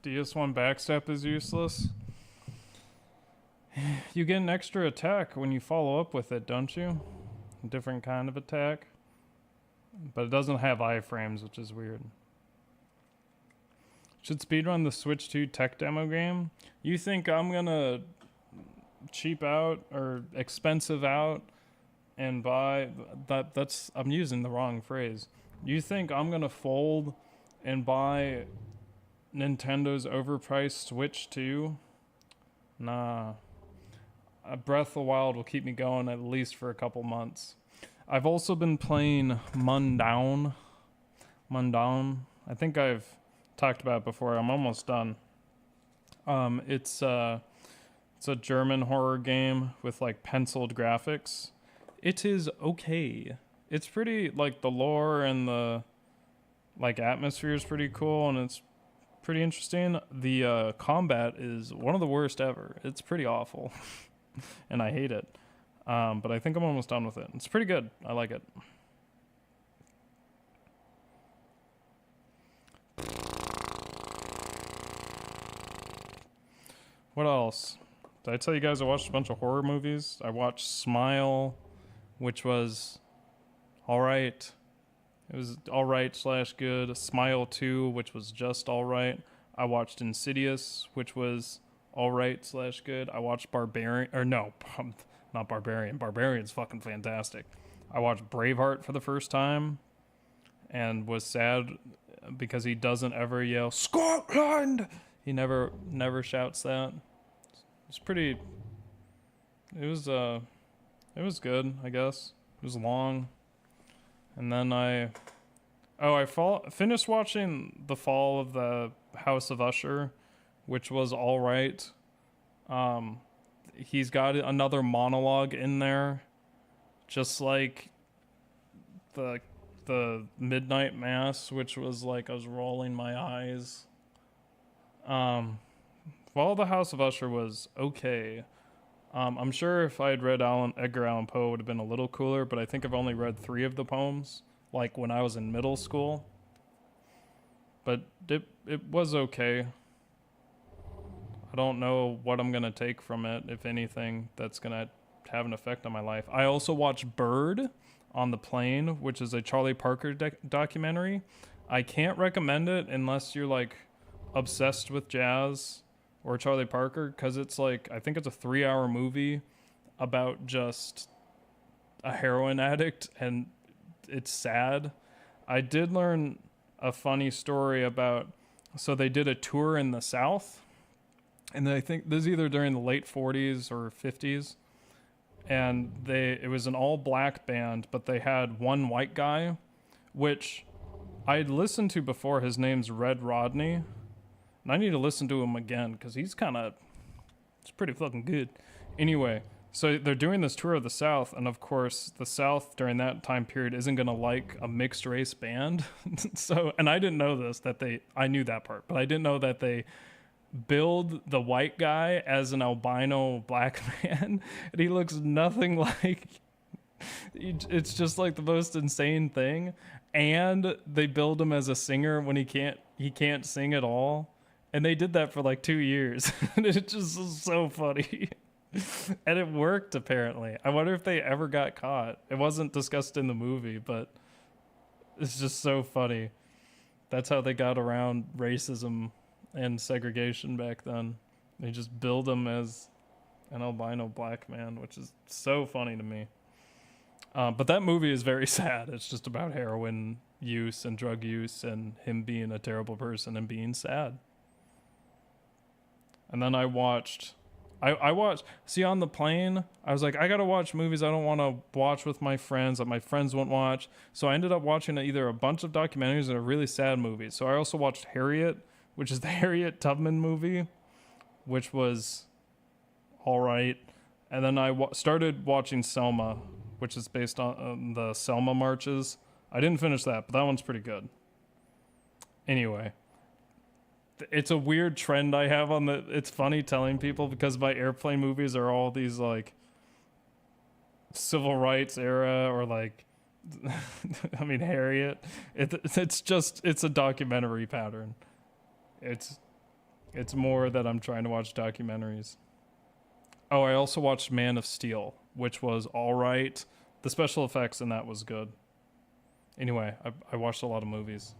DS1 backstep is useless. You get an extra attack when you follow up with it, don't you? A different kind of attack. But it doesn't have iframes, which is weird. Should speedrun the Switch 2 tech demo game? You think I'm gonna cheap out or expensive out and buy that's I'm using the wrong phrase. You think I'm gonna fold and buy Nintendo's overpriced Switch 2? Nah. Breath of the Wild will keep me going at least for a couple months. I've also been playing Mundown. I think I've talked about it before. I'm almost done. It's a German horror game with like penciled graphics. It is okay. It's pretty, like, the lore and the like atmosphere is pretty cool, and it's pretty interesting. The combat is one of the worst ever. It's pretty awful. And I hate it. But I think I'm almost done with it. It's pretty good. I like it. What else? Did I tell you guys I watched a bunch of horror movies? I watched Smile, which was alright. It was alright / good. Smile 2, which was just alright. I watched Insidious, which was alright / good. I watched Barbarian, or no, not Barbarian. Barbarian's fucking fantastic. I watched Braveheart for the first time and was sad because he doesn't ever yell Scotland. He never shouts that. It's pretty. It was good, I guess. It was long, and then I finished watching The Fall of the House of Usher, which was all right. He's got another monologue in there, just like the Midnight Mass, which was like I was rolling my eyes. While the House of Usher was okay, I'm sure if I had read Edgar Allan Poe, it would have been a little cooler, but I think I've only read 3 of the poems, like when I was in middle school. But it was okay. I don't know what I'm going to take from it, if anything, that's going to have an effect on my life. I also watched Bird on the Plane, which is a Charlie Parker documentary. I can't recommend it unless you're like obsessed with jazz or Charlie Parker, because it's like, I think it's a 3-hour movie about just a heroin addict, and it's sad. I did learn a funny story about, so they did a tour in the South, and I think this is either during the late 40s or 50s, and it was an all-black band, but they had one white guy, which I'd listened to before. His name's Red Rodney, and I need to listen to him again, because it's pretty fucking good. Anyway, so they're doing this tour of the South, and of course, the South during that time period isn't going to like a mixed-race band. So, and I didn't know this, I knew that part, but I didn't know that they build the white guy as an albino black man, and he looks nothing like, it's just like the most insane thing. And they build him as a singer when he can't sing at all, and they did that for like 2 years. And it just is so funny. And it worked, apparently. I wonder if they ever got caught. It wasn't discussed in the movie, but it's just so funny. That's how they got around racism and segregation back then. They just build him as an albino black man, which is so funny to me. But that movie is very sad. It's just about heroin use and drug use and him being a terrible person and being sad. And then I watched, on the plane, I was like, I gotta watch movies I don't want to watch with my friends, that my friends won't watch. So I ended up watching either a bunch of documentaries or a really sad movie. So I also watched Harriet, which is the Harriet Tubman movie, which was all right. And then I started watching Selma, which is based on the Selma marches. I didn't finish that, but that one's pretty good. Anyway, it's a weird trend I have it's funny telling people, because my airplane movies are all these like civil rights era, or like, I mean, Harriet. It's a documentary pattern. It's more that I'm trying to watch documentaries. Oh, I also watched Man of Steel, which was all right. The special effects in that was good. Anyway, I watched a lot of movies.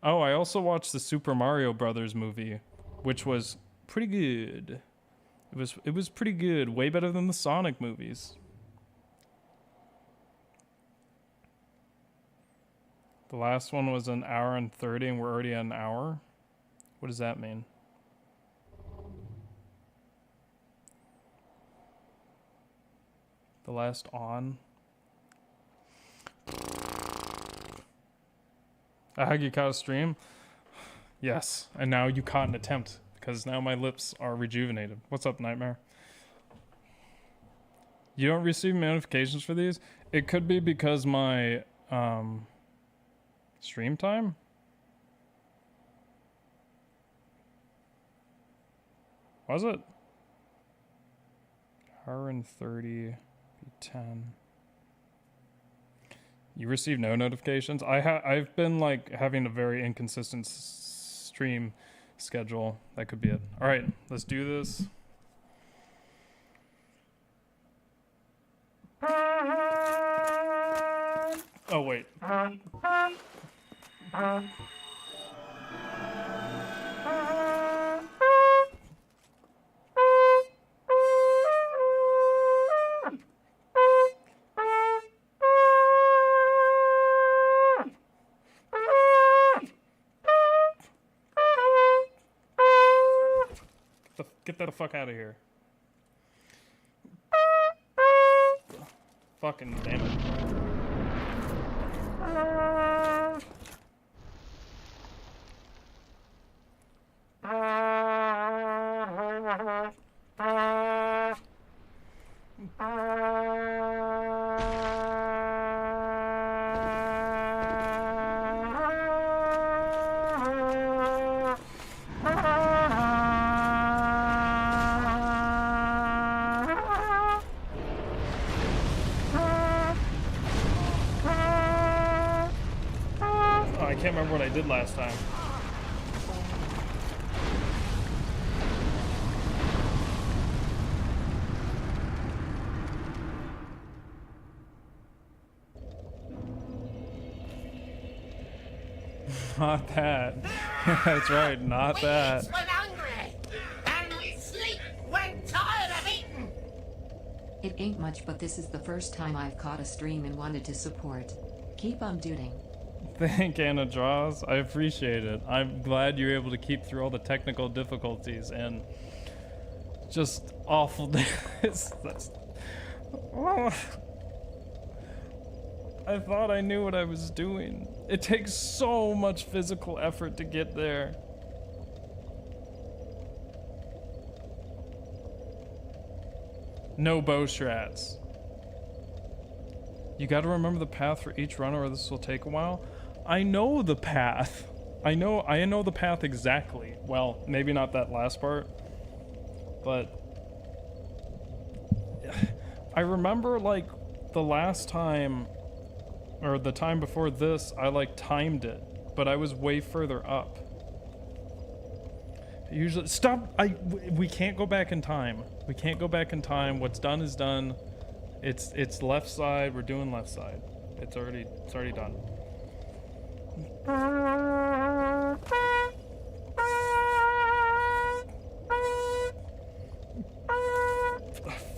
Oh, I also watched the Super Mario Brothers movie, which was pretty good. It was pretty good, way better than the Sonic movies. The last one was an hour and 30, and we're already at an hour. What does that mean? The last on. You caught a stream? Yes, and now you caught an attempt, because now my lips are rejuvenated. What's up, Nightmare? You don't receive notifications for these? It could be because my stream time? Was it? Hour and 30, 10. You receive no notifications? I've been like having a very inconsistent stream schedule. That could be it. All right, let's do this. Oh wait. Get the fuck out of here. Fucking damn it. can't remember what I did last time. Not that. That's right, not We that. eat when hungry, and we sleep when tired of eating. It ain't much, but this is the first time I've caught a stream and wanted to support. Keep on duding. Thank Anna Draws. I appreciate it. I'm glad you're able to keep through all the technical difficulties and just awfulness. That's... Oh. I thought I knew what I was doing. It takes so much physical effort to get there. No bow strats. You gotta remember the path for each run or this will take a while. I know the path. I know the path exactly. Well, maybe not that last part, but I remember like the last time or the time before this, I like timed it, but I was way further up. Usually, stop, we can't go back in time. We can't go back in time. What's done is done. It's left side, we're doing left side. It's already done.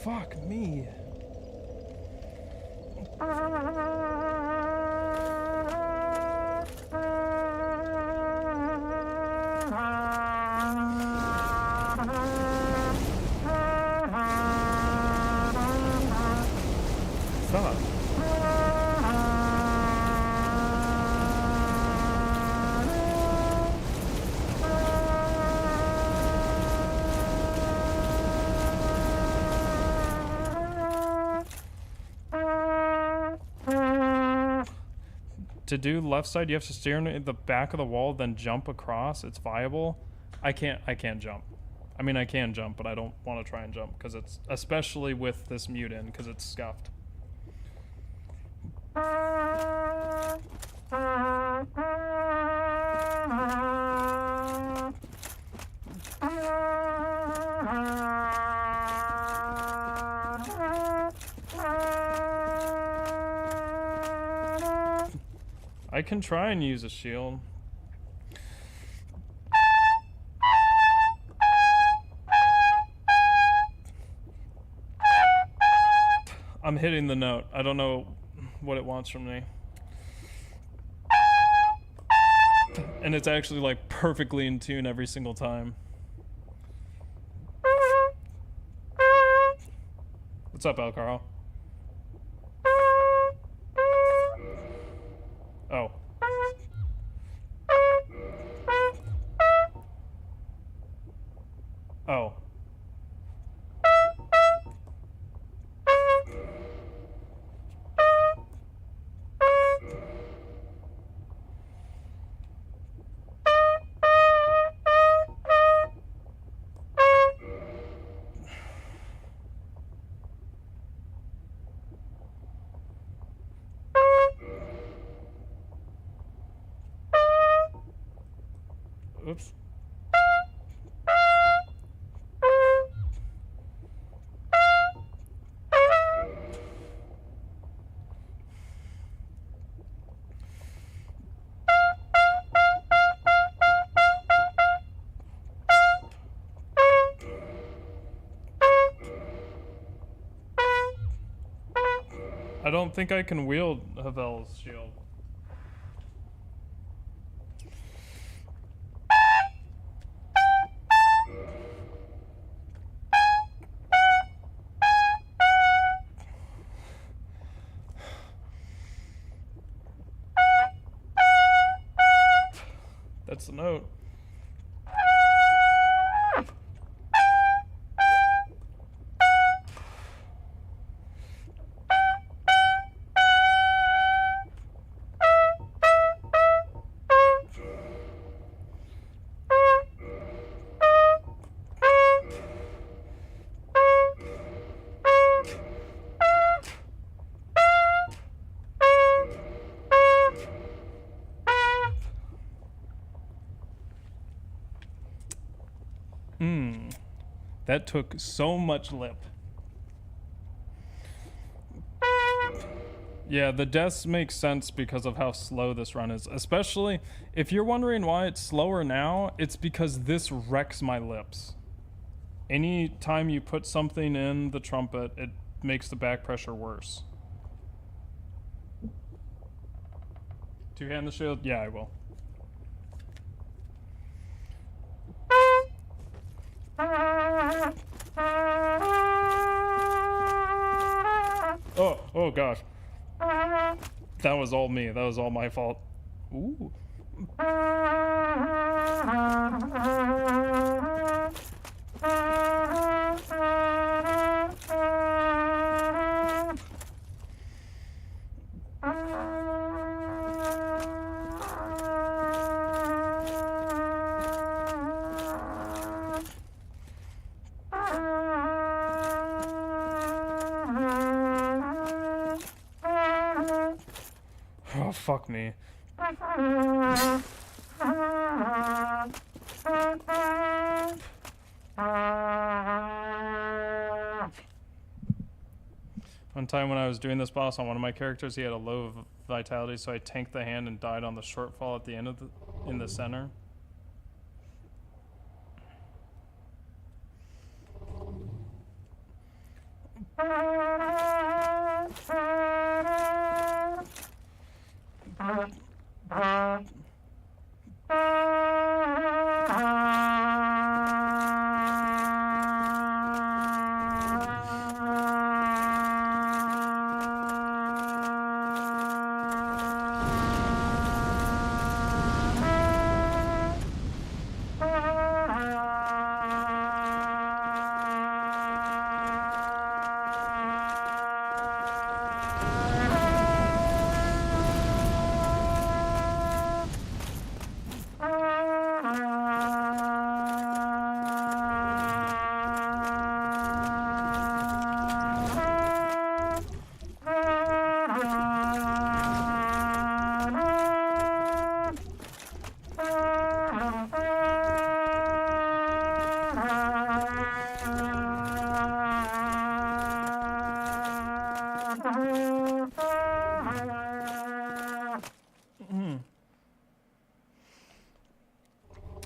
Fuck me. Stop. To do left side, you have to stare in the back of the wall, then jump across. It's viable. I can't jump. I mean, I can jump, but I don't want to try and jump because it's, especially with this mute in, because it's scuffed. I can try and use a shield. I'm hitting the note. I don't know what it wants from me. And it's actually like perfectly in tune every single time. What's up, Al Carl? Oh. Oh. Oops. I don't think I can wield Havel's shield. That's the note. That took so much lip. Yeah, the deaths make sense because of how slow this run is. Especially, if you're wondering why it's slower now, it's because this wrecks my lips. Any time you put something in the trumpet, it makes the back pressure worse. Two-hand the shield? Yeah, I will. Oh gosh. That was all me. That was all my fault. Ooh. Oh, fuck me. One time when I was doing this boss on one of my characters, he had a low vitality, so I tanked the hand and died on the shortfall at the end of in the center.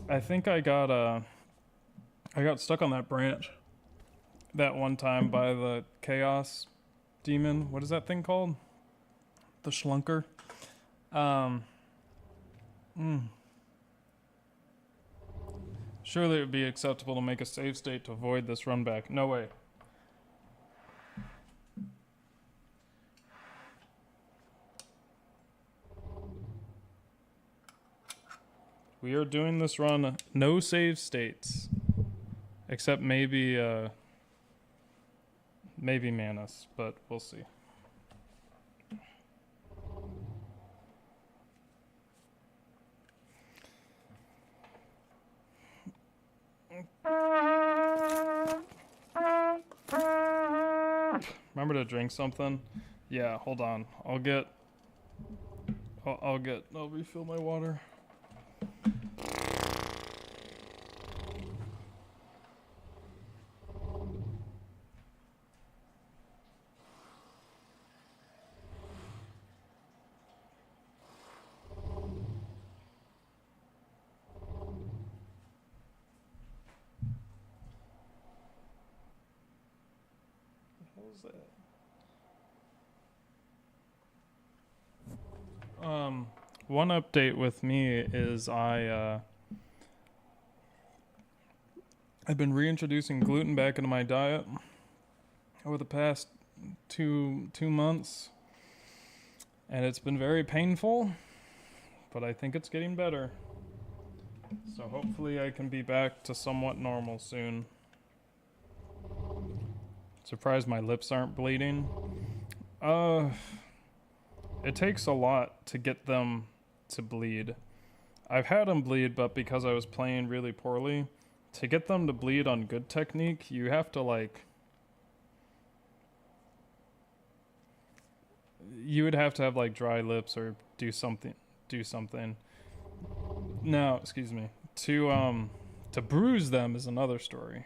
I think I got stuck on that branch that one time by the chaos demon. What is that thing called? The schlunker. Surely it would be acceptable to make a save state to avoid this run back. No way. We are doing this run, no save states. Except maybe Manus, but we'll see. Remember to drink something? Yeah, hold on. I'll refill my water. One update with me is I've been reintroducing gluten back into my diet over the past two months, and it's been very painful, but I think it's getting better. So hopefully I can be back to somewhat normal soon. Surprised my lips aren't bleeding. It takes a lot to get them to bleed. I've had them bleed, but because I was playing really poorly, to get them to bleed on good technique, you have to you would have to have dry lips or do something. No, excuse me. To bruise them is another story.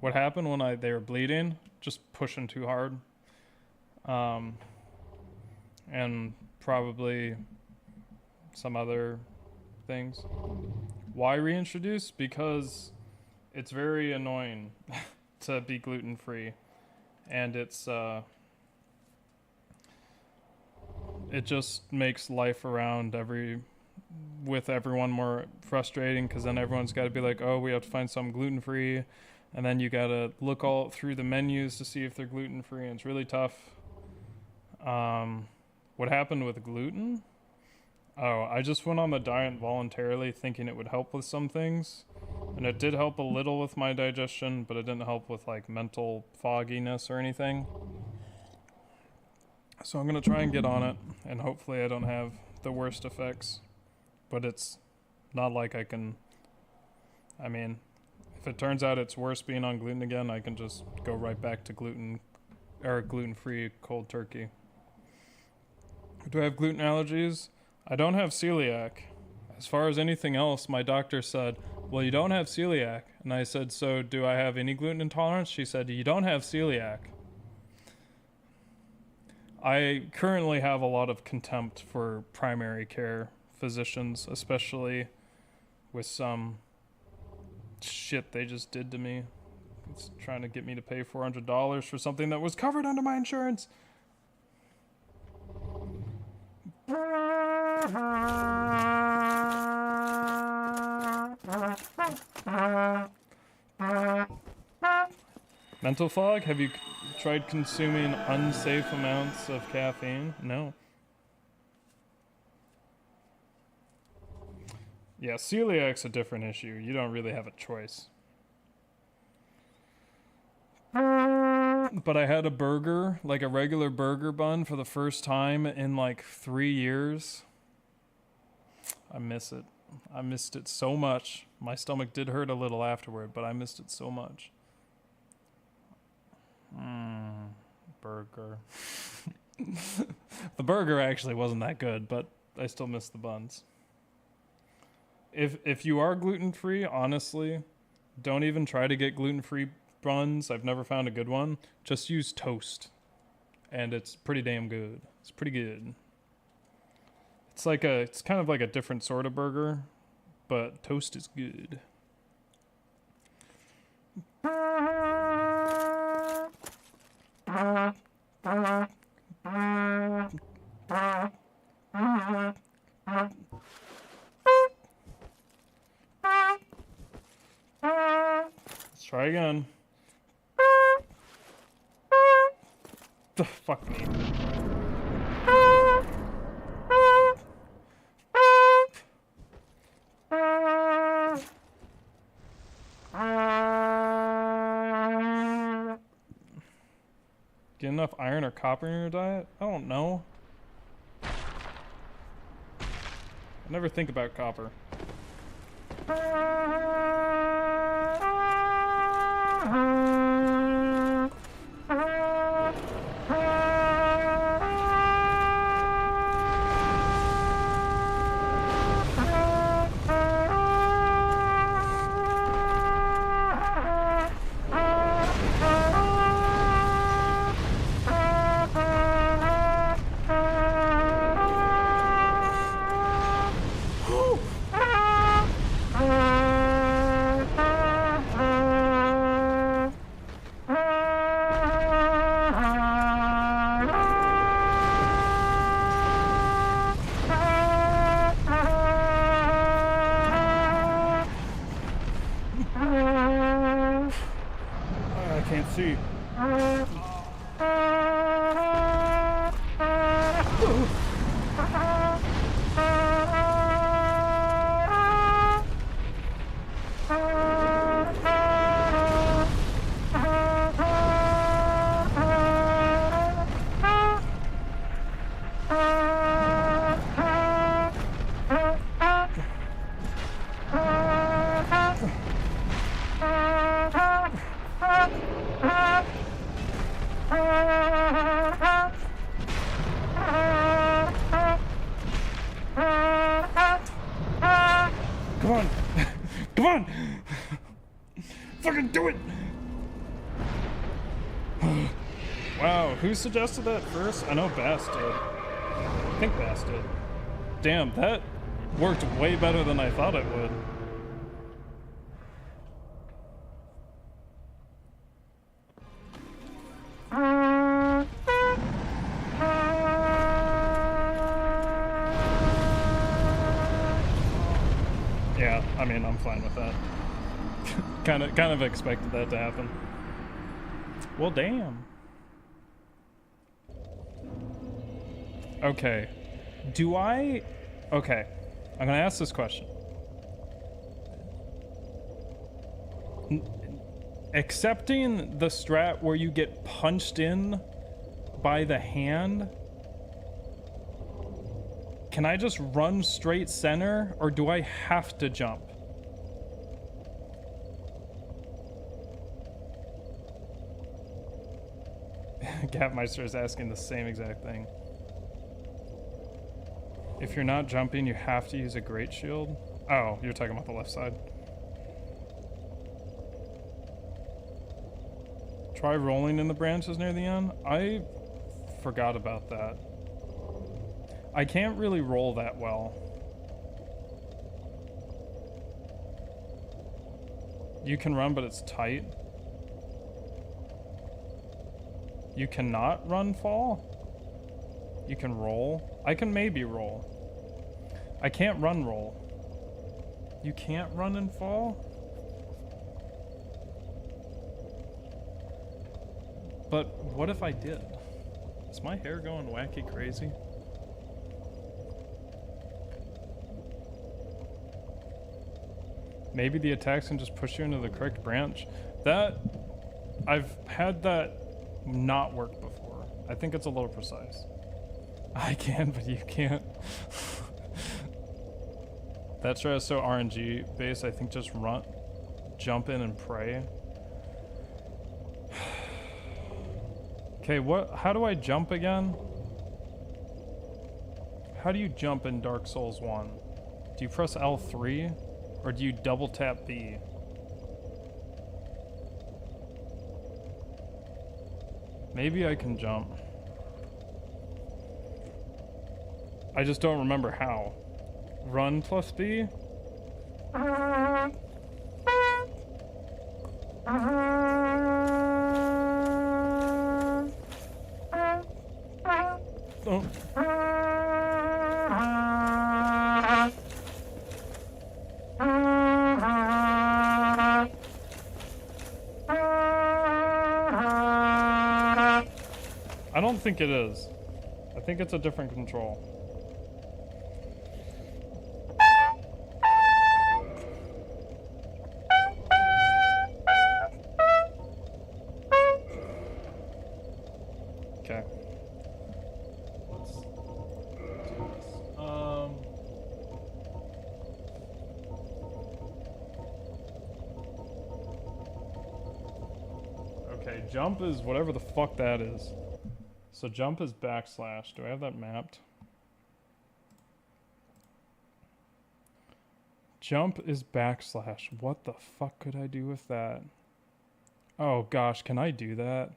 What happened when they were bleeding? Just pushing too hard. And probably some other things. Why reintroduce? Because it's very annoying to be gluten-free. And it's, it just makes life around with everyone more frustrating, because then everyone's got to be like, oh, we have to find some gluten-free, and then you got to look all through the menus to see if they're gluten-free, and it's really tough. What happened with gluten? Oh, I just went on the diet voluntarily thinking it would help with some things, and it did help a little with my digestion, but it didn't help with like mental fogginess or anything. So I'm gonna try and get on it, and hopefully I don't have the worst effects. But it's not like I can, I mean, if it turns out it's worse being on gluten again, I can just go right back to gluten-free cold turkey. Do I have gluten allergies? I don't have celiac. As far as anything else, my doctor said, well, you don't have celiac. And I said, so do I have any gluten intolerance? She said, you don't have celiac. I currently have a lot of contempt for primary care physicians, especially with some shit they just did to me. It's trying to get me to pay $400 for something that was covered under my insurance. Mental fog? Have you tried consuming unsafe amounts of caffeine? No. Yeah, celiac's a different issue. You don't really have a choice. But I had a burger, like a regular burger bun, for the first time in like 3 years. I miss it. I missed it so much. My stomach did hurt a little afterward, but I missed it so much. Burger. The burger actually wasn't that good, but I still miss the buns. If you are gluten-free, honestly, don't even try to get gluten-free buns. I've never found a good one. Just use toast, and it's pretty damn good. It's pretty good. It's kind of like a different sort of burger, but toast is good. Let's try again. Fuck me. Get enough iron or copper in your diet? I don't know. I never think about copper. See. Come on! Come on! Fucking do it! know. Who suggested that first? I know Bass did. I think Bass did. Damn, that worked way better than I thought it would. Yeah, I mean, I'm fine with that. kind of expected that to happen. Well, damn. Okay. Okay. I'm gonna ask this question. Accepting the strat where you get punched in by the hand, can I just run straight center, or do I have to jump? Gapmeister is asking the same exact thing. If you're not jumping, you have to use a great shield. Oh, you're talking about the left side. Try rolling in the branches near the end. I forgot about that. I can't really roll that well. You can run, but it's tight. You cannot run fall. You can roll. I can maybe roll. I can't run roll. You can't run and fall? But what if I did? Is my hair going wacky crazy? Maybe the attacks can just push you into the correct branch. I've had that not work before. I think it's a little precise. I can, but you can't. That strat is so RNG based. I think just run, jump in and pray. Okay, how do I jump again? How do you jump in Dark Souls 1? Do you press L3 or do you double tap B? Maybe I can jump. I just don't remember how. Run plus B? Oh. I don't think it is. I think it's a different control. Okay. Let's do this. Okay, jump is whatever the fuck that is. So jump is backslash. Do I have that mapped? Jump is backslash. What the fuck could I do with that? Oh gosh, can I do that?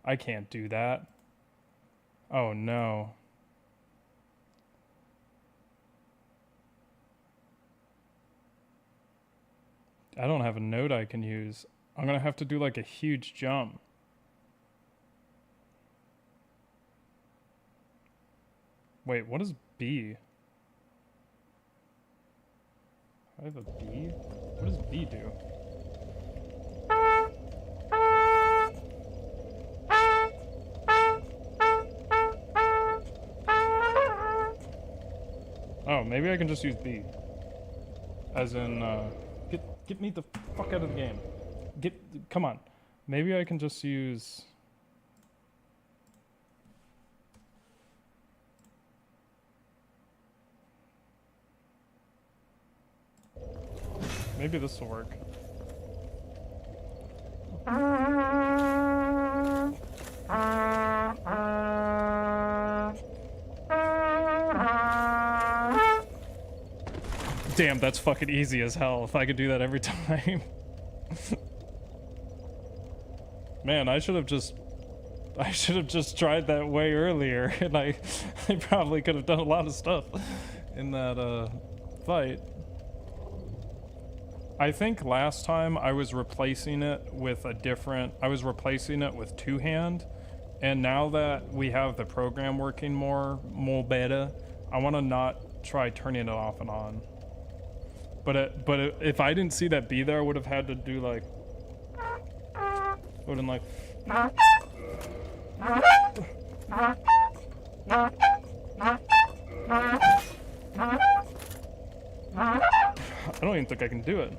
I can't do that. Oh no. I don't have a node I can use. I'm gonna have to do like a huge jump. Wait, what is B? I have a B? What does B do? Oh, maybe I can just use B. As in, get me the fuck out of the game. Come on. Maybe I can just use... Maybe this will work. Damn, that's fucking easy as hell if I could do that every time. Man, I should have just I should have just tried that way earlier, and I probably could have done a lot of stuff in that fight. I think last time I was replacing it with two-hand, and now that we have the program working more better, I want to not try turning it off and on. But if I didn't see that B there, I would have had to do like, would have been like. I don't even think I can do it.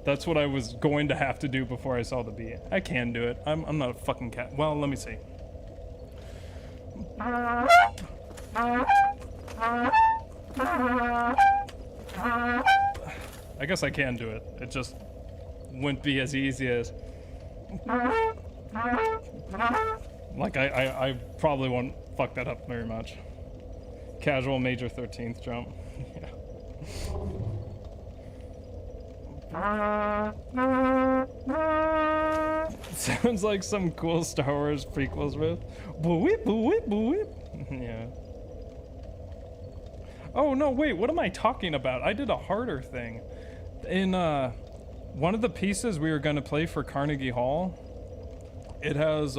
That's what I was going to have to do before I saw the B. I can do it. I'm not a fucking cat. Well, let me see. I guess I can do it. It just wouldn't be as easy as... Like, I probably won't fuck that up very much. Casual major 13th jump. Yeah. Sounds like some cool Star Wars prequels riff. Boo-whip, boo-whip, boo-whip. Yeah. Oh, no, wait, what am I talking about? I did a harder thing. In, one of the pieces we were gonna play for Carnegie Hall, it has,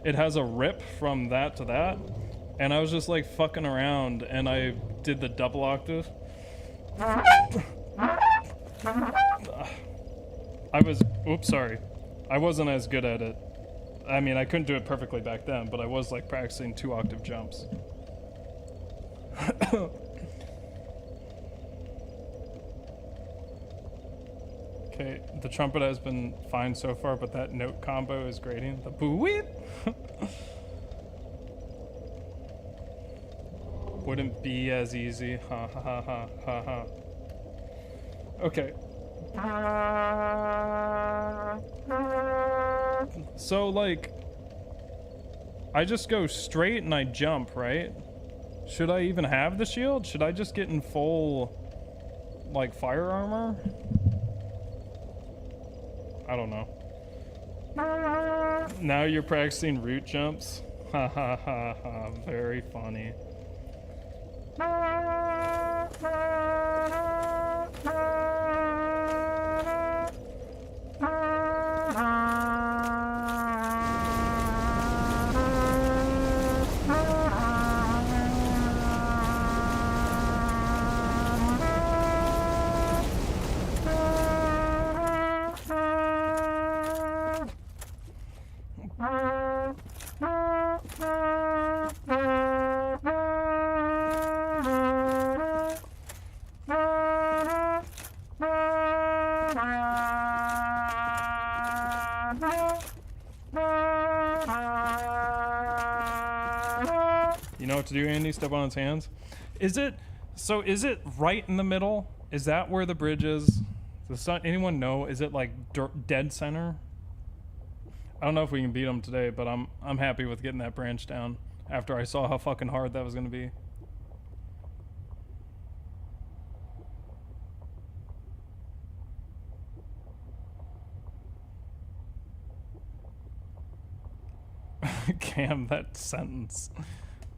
it has a rip from that to that, and I was just like fucking around, and I did the double octave. Oops, sorry. I wasn't as good at it. I mean, I couldn't do it perfectly back then, but I was like practicing 2-octave jumps. Okay, the trumpet has been fine so far, but that note combo is grating. The boo-weep! Wouldn't be as easy. Ha ha ha ha ha ha. Okay. So, like, I just go straight and I jump, right? Should I even have the shield? Should I just get in full, like, fire armor? I don't know. Now you're practicing root jumps? Ha ha ha ha. Very funny. You know what to do, Andy? Step on its hands. Is it right in the middle? Is that where the bridge is? Does anyone know? Is it like dead center? I don't know if we can beat them today, but I'm happy with getting that branch down after I saw how fucking hard that was gonna be. Cam, that sentence.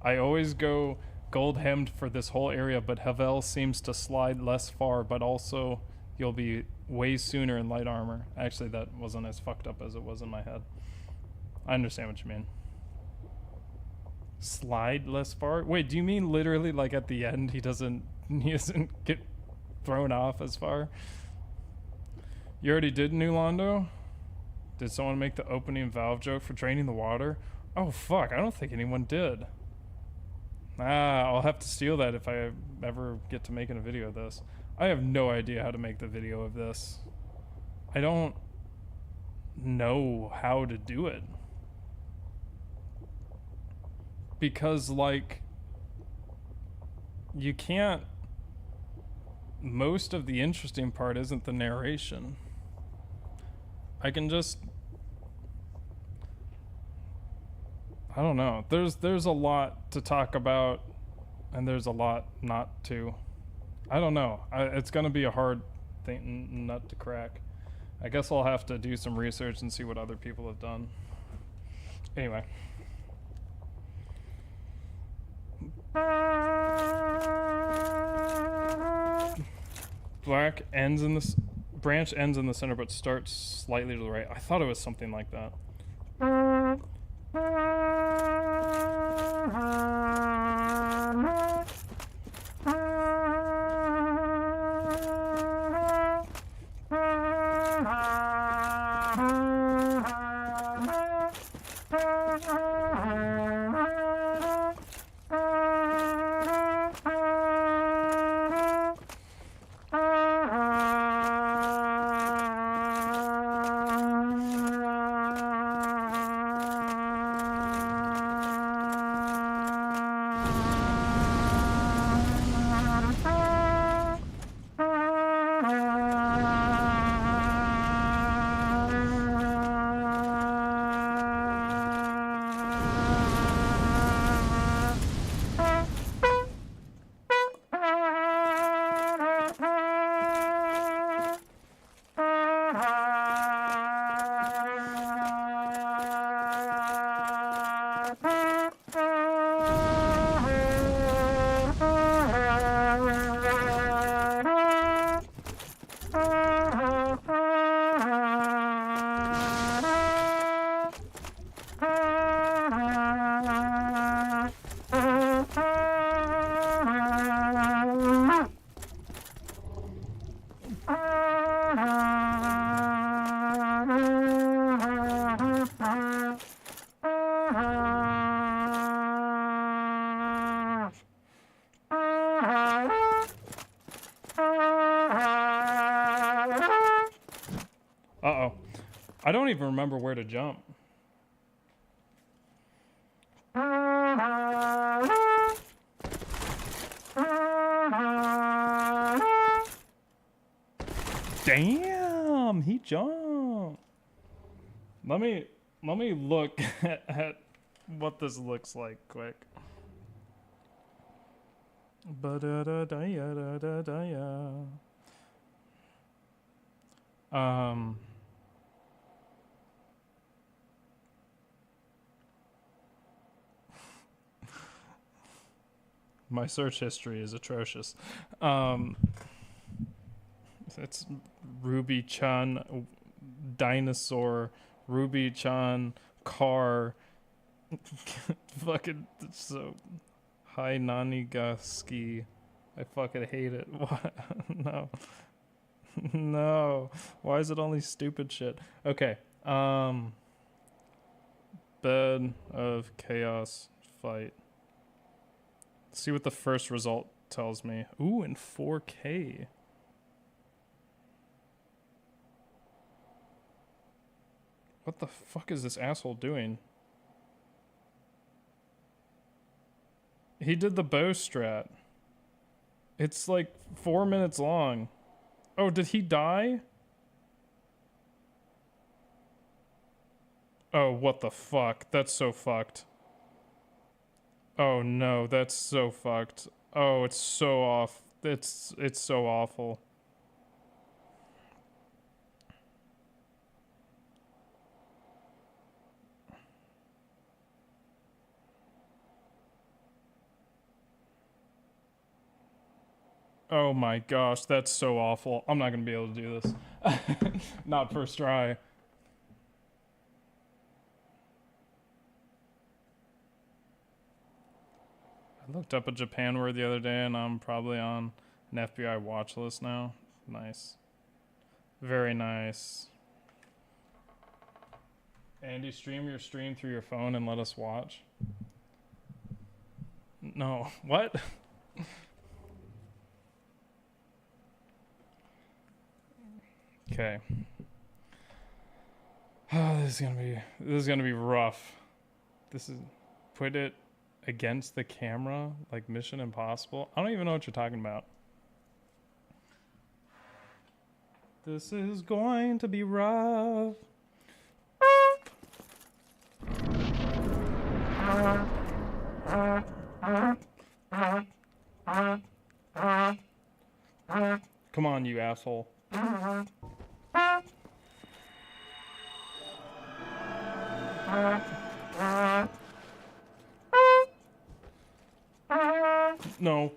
I always go gold hemmed for this whole area, but Havel seems to slide less far, but also you'll be way sooner in light armor. Actually, that wasn't as fucked up as it was in my head. I understand what you mean. Slide less far? Wait, do you mean literally like at the end he doesn't get thrown off as far? You already did New Londo? Did someone make the opening valve joke for draining the water? Oh fuck, I don't think anyone did. I'll have to steal that if I ever get to making a video of this. I have no idea how to make the video of this. I don't know how to do it. Because, like, you can't... Most of the interesting part isn't the narration. I can just... I don't know. There's a lot to talk about, and there's a lot not to. I don't know. It's gonna be a hard nut to crack. I guess I'll have to do some research and see what other people have done. Anyway. Black ends in this branch ends in the center but starts slightly to the right. I thought it was something like that. Uh-oh. I don't even remember where to jump. Damn, he jumped. Let me look at what this looks like quick. My search history is atrocious. It's Ruby-chan, dinosaur, Ruby-chan, car, fucking, so, Hi Nanigaski. I fucking hate it. What? No. No. Why is it only stupid shit? Okay. Bed of chaos fight. See what the first result tells me. Ooh, in 4K. What the fuck is this asshole doing? He did the bow strat. It's like 4 minutes long. Oh, did he die? Oh, what the fuck? That's so fucked. Oh no, that's so fucked. Oh, it's so off. It's so awful. Oh my gosh, that's so awful. I'm not gonna be able to do this. Not first try. I looked up a Japan word the other day and I'm probably on an FBI watch list now. Nice. Very nice. Andy, stream your stream through your phone and let us watch. No. What? Okay. Oh, this is gonna be rough. This is put it against the camera like Mission Impossible. I don't even know what you're talking about. This is going to be rough. Come on, you asshole. No.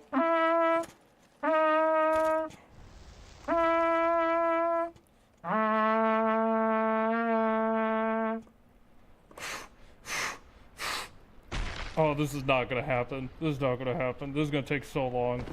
Oh, this is not gonna happen. This is not gonna happen. This is gonna take so long.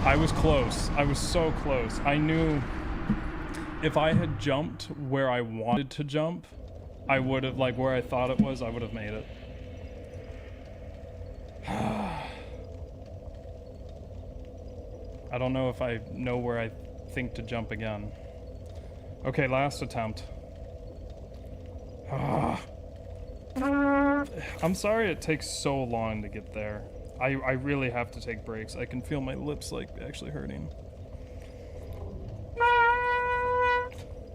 I was close. I was so close. I knew if I had jumped where I wanted to jump, I would have, like, where I thought it was, I would have made it. I don't know if I know where I think to jump again. Okay, last attempt. I'm sorry it takes so long to get there. I really have to take breaks. I can feel my lips, like, actually hurting.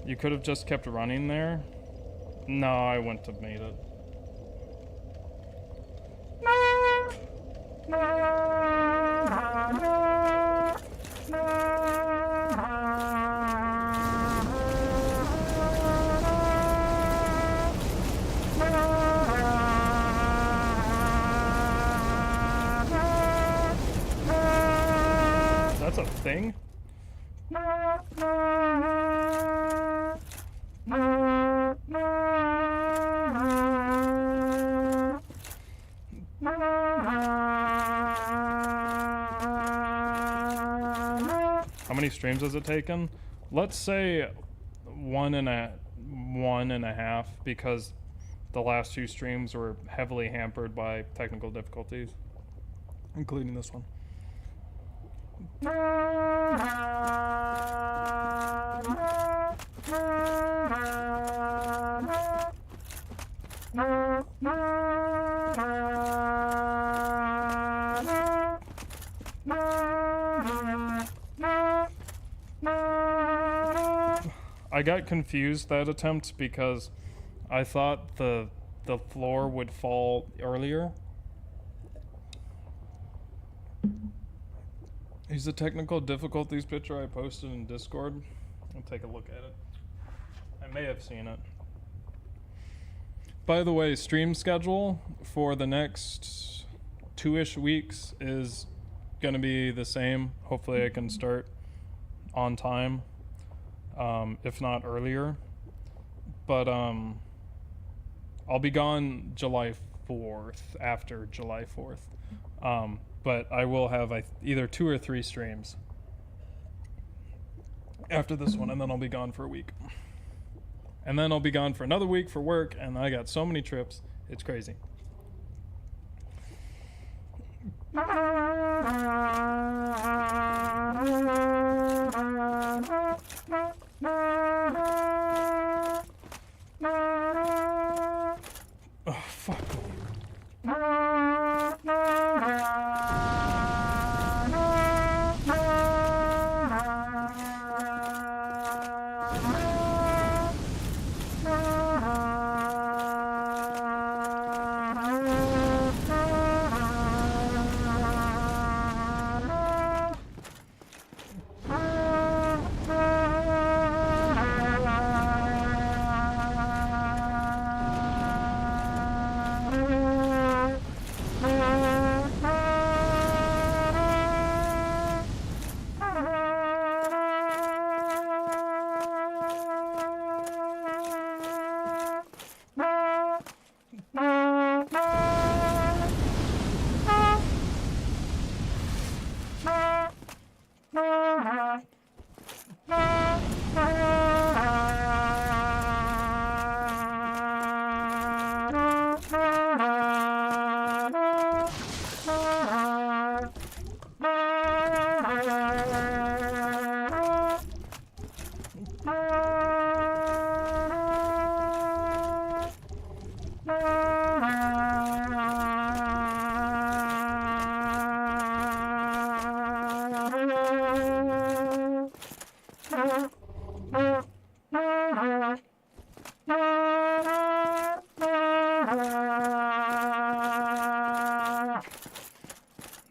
You could have just kept running there. No, I wouldn't have made it. That's a thing? How many streams has it taken? Let's say one and a half, because the last two streams were heavily hampered by technical difficulties, including this one. I got confused that attempt because I thought the floor would fall earlier. Here's the technical difficulties picture I posted in Discord. I'll take a look at it. I may have seen it. By the way, stream schedule for the next 2-ish weeks is gonna be the same. Hopefully I can start on time, if not earlier. But I'll be gone July 4th, after July 4th. But I will have either 2 or 3 streams after this one, and then I'll be gone for a week. And then I'll be gone for another week for work, and I got so many trips. It's crazy. Oh, fuck.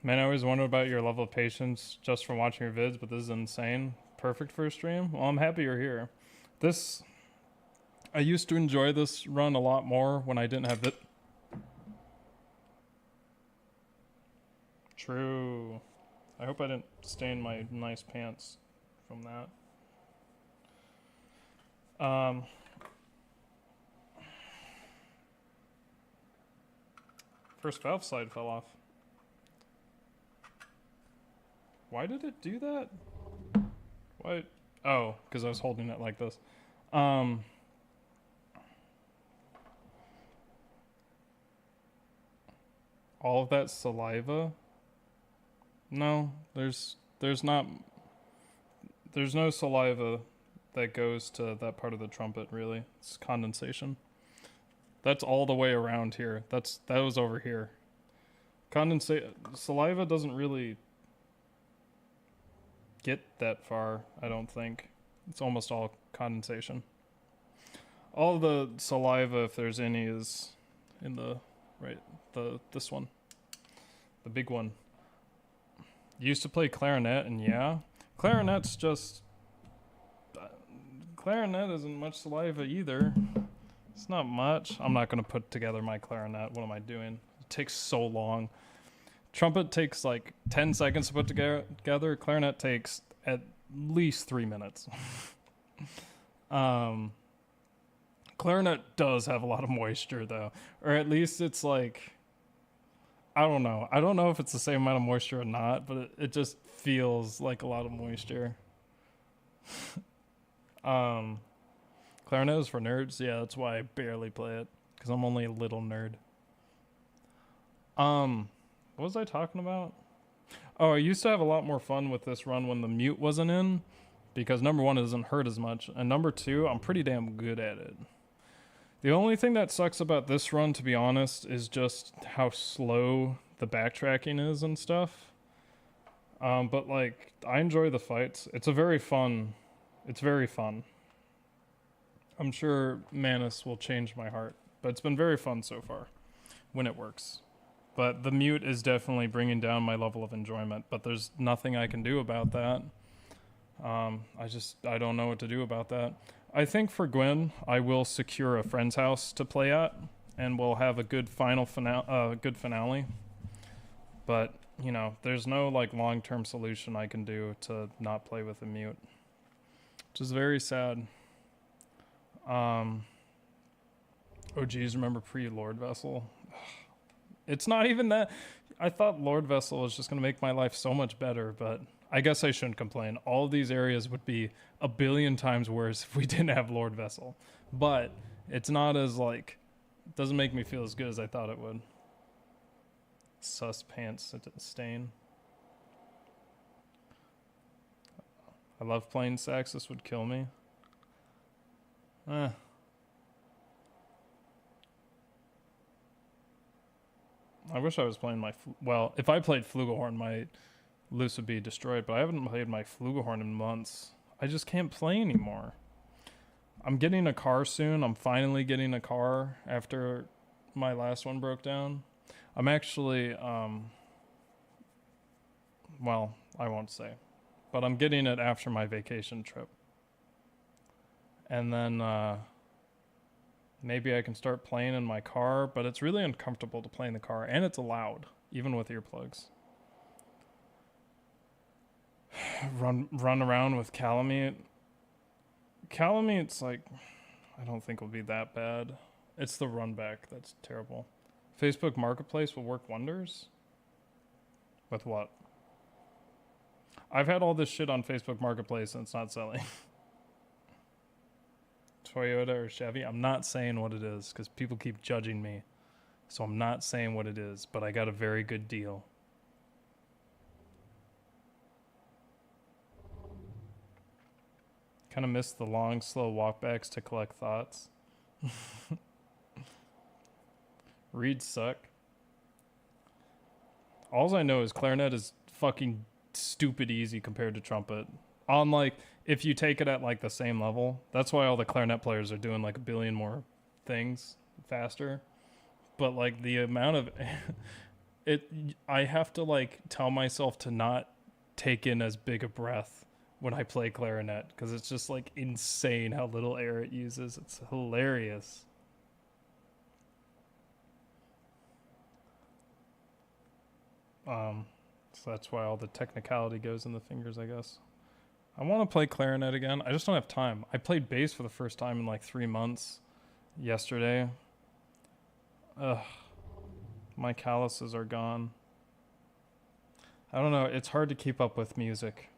Man, I always wonder about your level of patience just from watching your vids, but this is insane. Perfect for a stream. Well, I'm happy you're here. I used to enjoy this run a lot more when I didn't have it. True. I hope I didn't stain my nice pants from that. First valve slide fell off. Why did it do that? Why? Oh, because I was holding it like this. All of that saliva? No, there's no saliva that goes to that part of the trumpet, really. It's condensation. That's all the way around here. That was over here. Saliva doesn't really get that far, I don't think. It's almost all condensation. All the saliva, if there's any, is in this one. The big one. Used to play clarinet, and yeah, clarinet isn't much saliva either. It's not much. I'm not going to put together my clarinet. What am I doing? It takes so long. Trumpet takes like 10 seconds to put together. Clarinet takes at least 3 minutes. Clarinet does have a lot of moisture though, or at least it's like, I don't know. I don't know if it's the same amount of moisture or not, but it just feels like a lot of moisture. Clarinet is for nerds. Yeah, that's why I barely play it, because I'm only a little nerd. What was I talking about? Oh, I used to have a lot more fun with this run when the mute wasn't in, because number one, it doesn't hurt as much, and number two, I'm pretty damn good at it. The only thing that sucks about this run, to be honest, is just how slow the backtracking is and stuff. But like, I enjoy the fights. It's very fun. I'm sure Manus will change my heart, but it's been very fun so far when it works. But the mute is definitely bringing down my level of enjoyment, but there's nothing I can do about that. I don't know what to do about that. I think for Gwen, I will secure a friend's house to play at, and we'll have a good finale. But, you know, there's no like long-term solution I can do to not play with a mute, which is very sad. Oh geez, remember pre-Lord Vessel? It's not even that. I thought Lord Vessel was just going to make my life so much better, but I guess I shouldn't complain. All of these areas would be a billion times worse if we didn't have Lord Vessel. But it's not as like, it doesn't make me feel as good as I thought it would. Sus pants stain. I love playing sax. This would kill me. I wish I was playing my... Well, if I played Flugelhorn, my loose would be destroyed, but I haven't played my Flugelhorn in months. I just can't play anymore. I'm getting a car soon. I'm finally getting a car after my last one broke down. I'm actually... well, I won't say. But I'm getting it after my vacation trip. And then... maybe I can start playing in my car, but it's really uncomfortable to play in the car, and it's loud, even with earplugs. Run around with Calamite. Calamate's like, I don't think will be that bad. It's the run back that's terrible. Facebook Marketplace will work wonders? With what? I've had all this shit on Facebook Marketplace and it's not selling. Toyota or Chevy? I'm not saying what it is because people keep judging me. So I'm not saying what it is, but I got a very good deal. Kind of miss the long, slow walkbacks to collect thoughts. Reeds suck. All I know is clarinet is fucking stupid easy compared to trumpet. On like, if you take it at like the same level, that's why all the clarinet players are doing like a billion more things faster. But like the amount of I have to like tell myself to not take in as big a breath when I play clarinet because it's just like insane how little air it uses. It's hilarious. So that's why all the technicality goes in the fingers, I guess. I want to play clarinet again. I just don't have time. I played bass for the first time in like 3 months yesterday. Ugh. My calluses are gone. I don't know. It's hard to keep up with music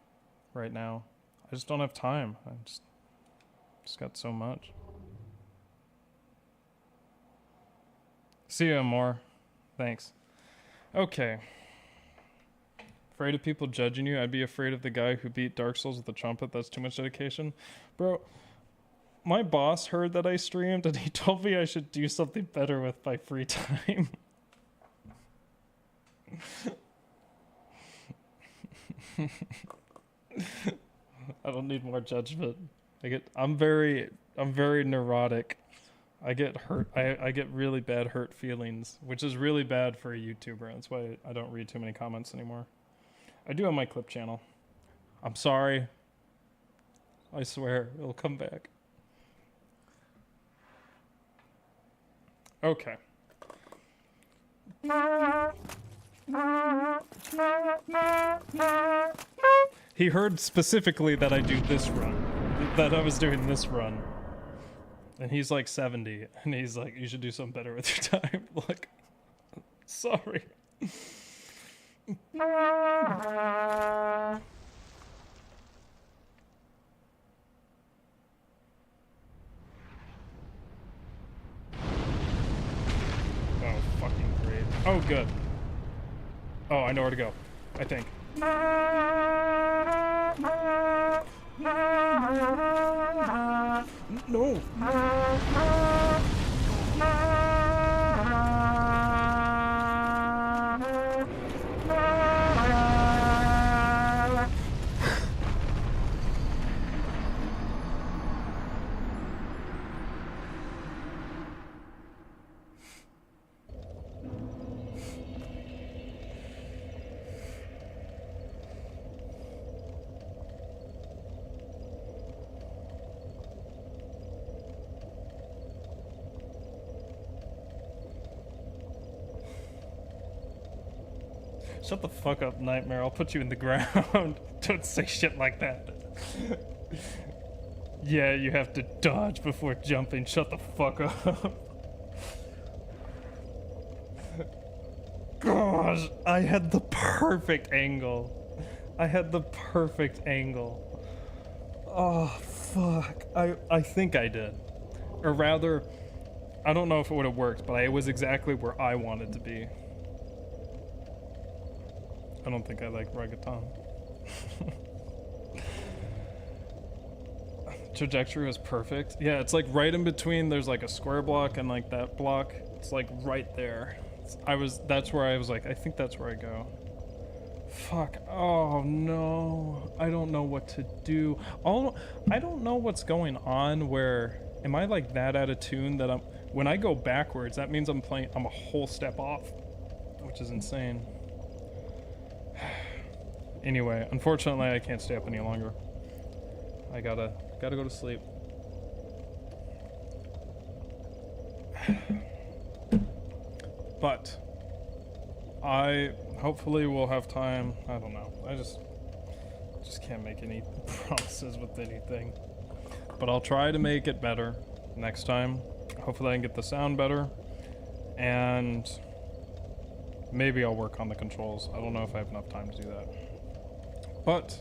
right now. I just don't have time. I just got so much. See you more. Thanks. Okay. Afraid of people judging you? I'd be afraid of the guy who beat Dark Souls with a trumpet. That's too much dedication. Bro, my boss heard that I streamed and he told me I should do something better with my free time. I don't need more judgment. I'm very neurotic. I get hurt. I get really bad hurt feelings, which is really bad for a YouTuber. That's why I don't read too many comments anymore. I do have my clip channel. I'm sorry. I swear it'll come back. Okay. He heard specifically that I do this run, that I was doing this run. And he's like 70, and he's like, you should do something better with your time. Like, sorry. Oh, fucking great. Oh, good. Oh, I know where to go, I think. No. Shut the fuck up, Nightmare. I'll put you in the ground. Don't say shit like that. Yeah, you have to dodge before jumping. Shut the fuck up. Gosh, I had the perfect angle. Oh, fuck. I think I did. Or rather, I don't know if it would have worked, but I was exactly where I wanted to be. I don't think I like reggaeton. Trajectory was perfect. Yeah, it's like right in between. There's like a square block and like that block. It's like right there. That's where I was like, I think that's where I go. Fuck. Oh no. I don't know what to do. I don't know what's going on where, am I like that out of tune that when I go backwards, that means I'm a whole step off, which is insane. Anyway, unfortunately, I can't stay up any longer. I gotta go to sleep. But I hopefully will have time. I don't know. I just can't make any promises with anything. But I'll try to make it better next time. Hopefully I can get the sound better. And maybe I'll work on the controls. I don't know if I have enough time to do that. But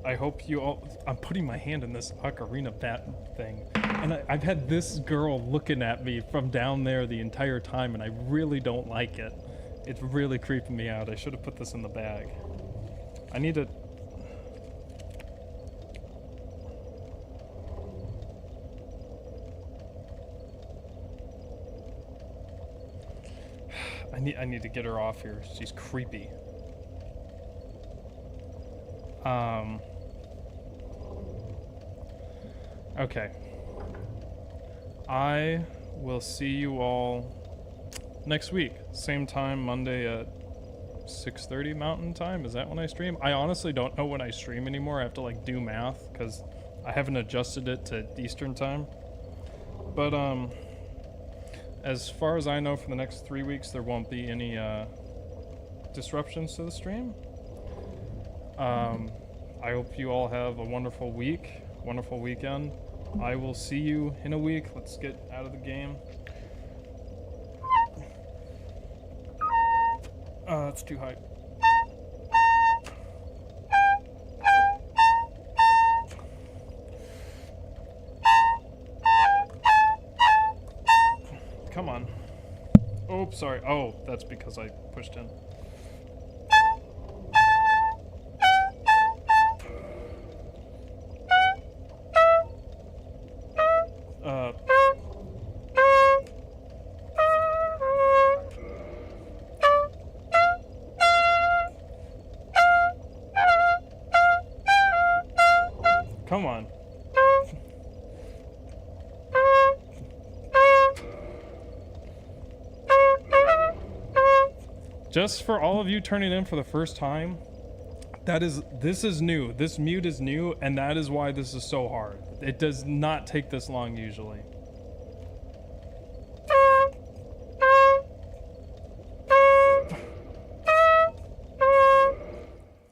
I hope you all... I'm putting my hand in this ocarina bat thing. And I've had this girl looking at me from down there the entire time, and I really don't like it. It's really creeping me out. I should have put this in the bag. I need to... I need to get her off here. She's creepy. Okay. I will see you all next week. Same time, Monday at 6:30 Mountain Time. Is that when I stream? I honestly don't know when I stream anymore. I have to like do math because I haven't adjusted it to Eastern Time. But as far as I know, for the next 3 weeks, there won't be any disruptions to the stream. I hope you all have a wonderful week, wonderful weekend. I will see you in a week. Let's get out of the game. That's too high. Come on. Oops, sorry. Oh, that's because I pushed in. Come on. Just for all of you turning in for the first time, this is new. This mute is new, and that is why this is so hard. It does not take this long usually.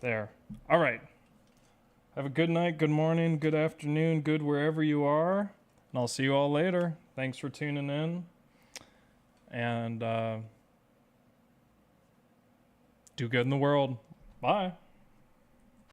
There. All right. Have a good night, good morning, good afternoon, good wherever you are. And I'll see you all later. Thanks for tuning in. And do good in the world. Bye.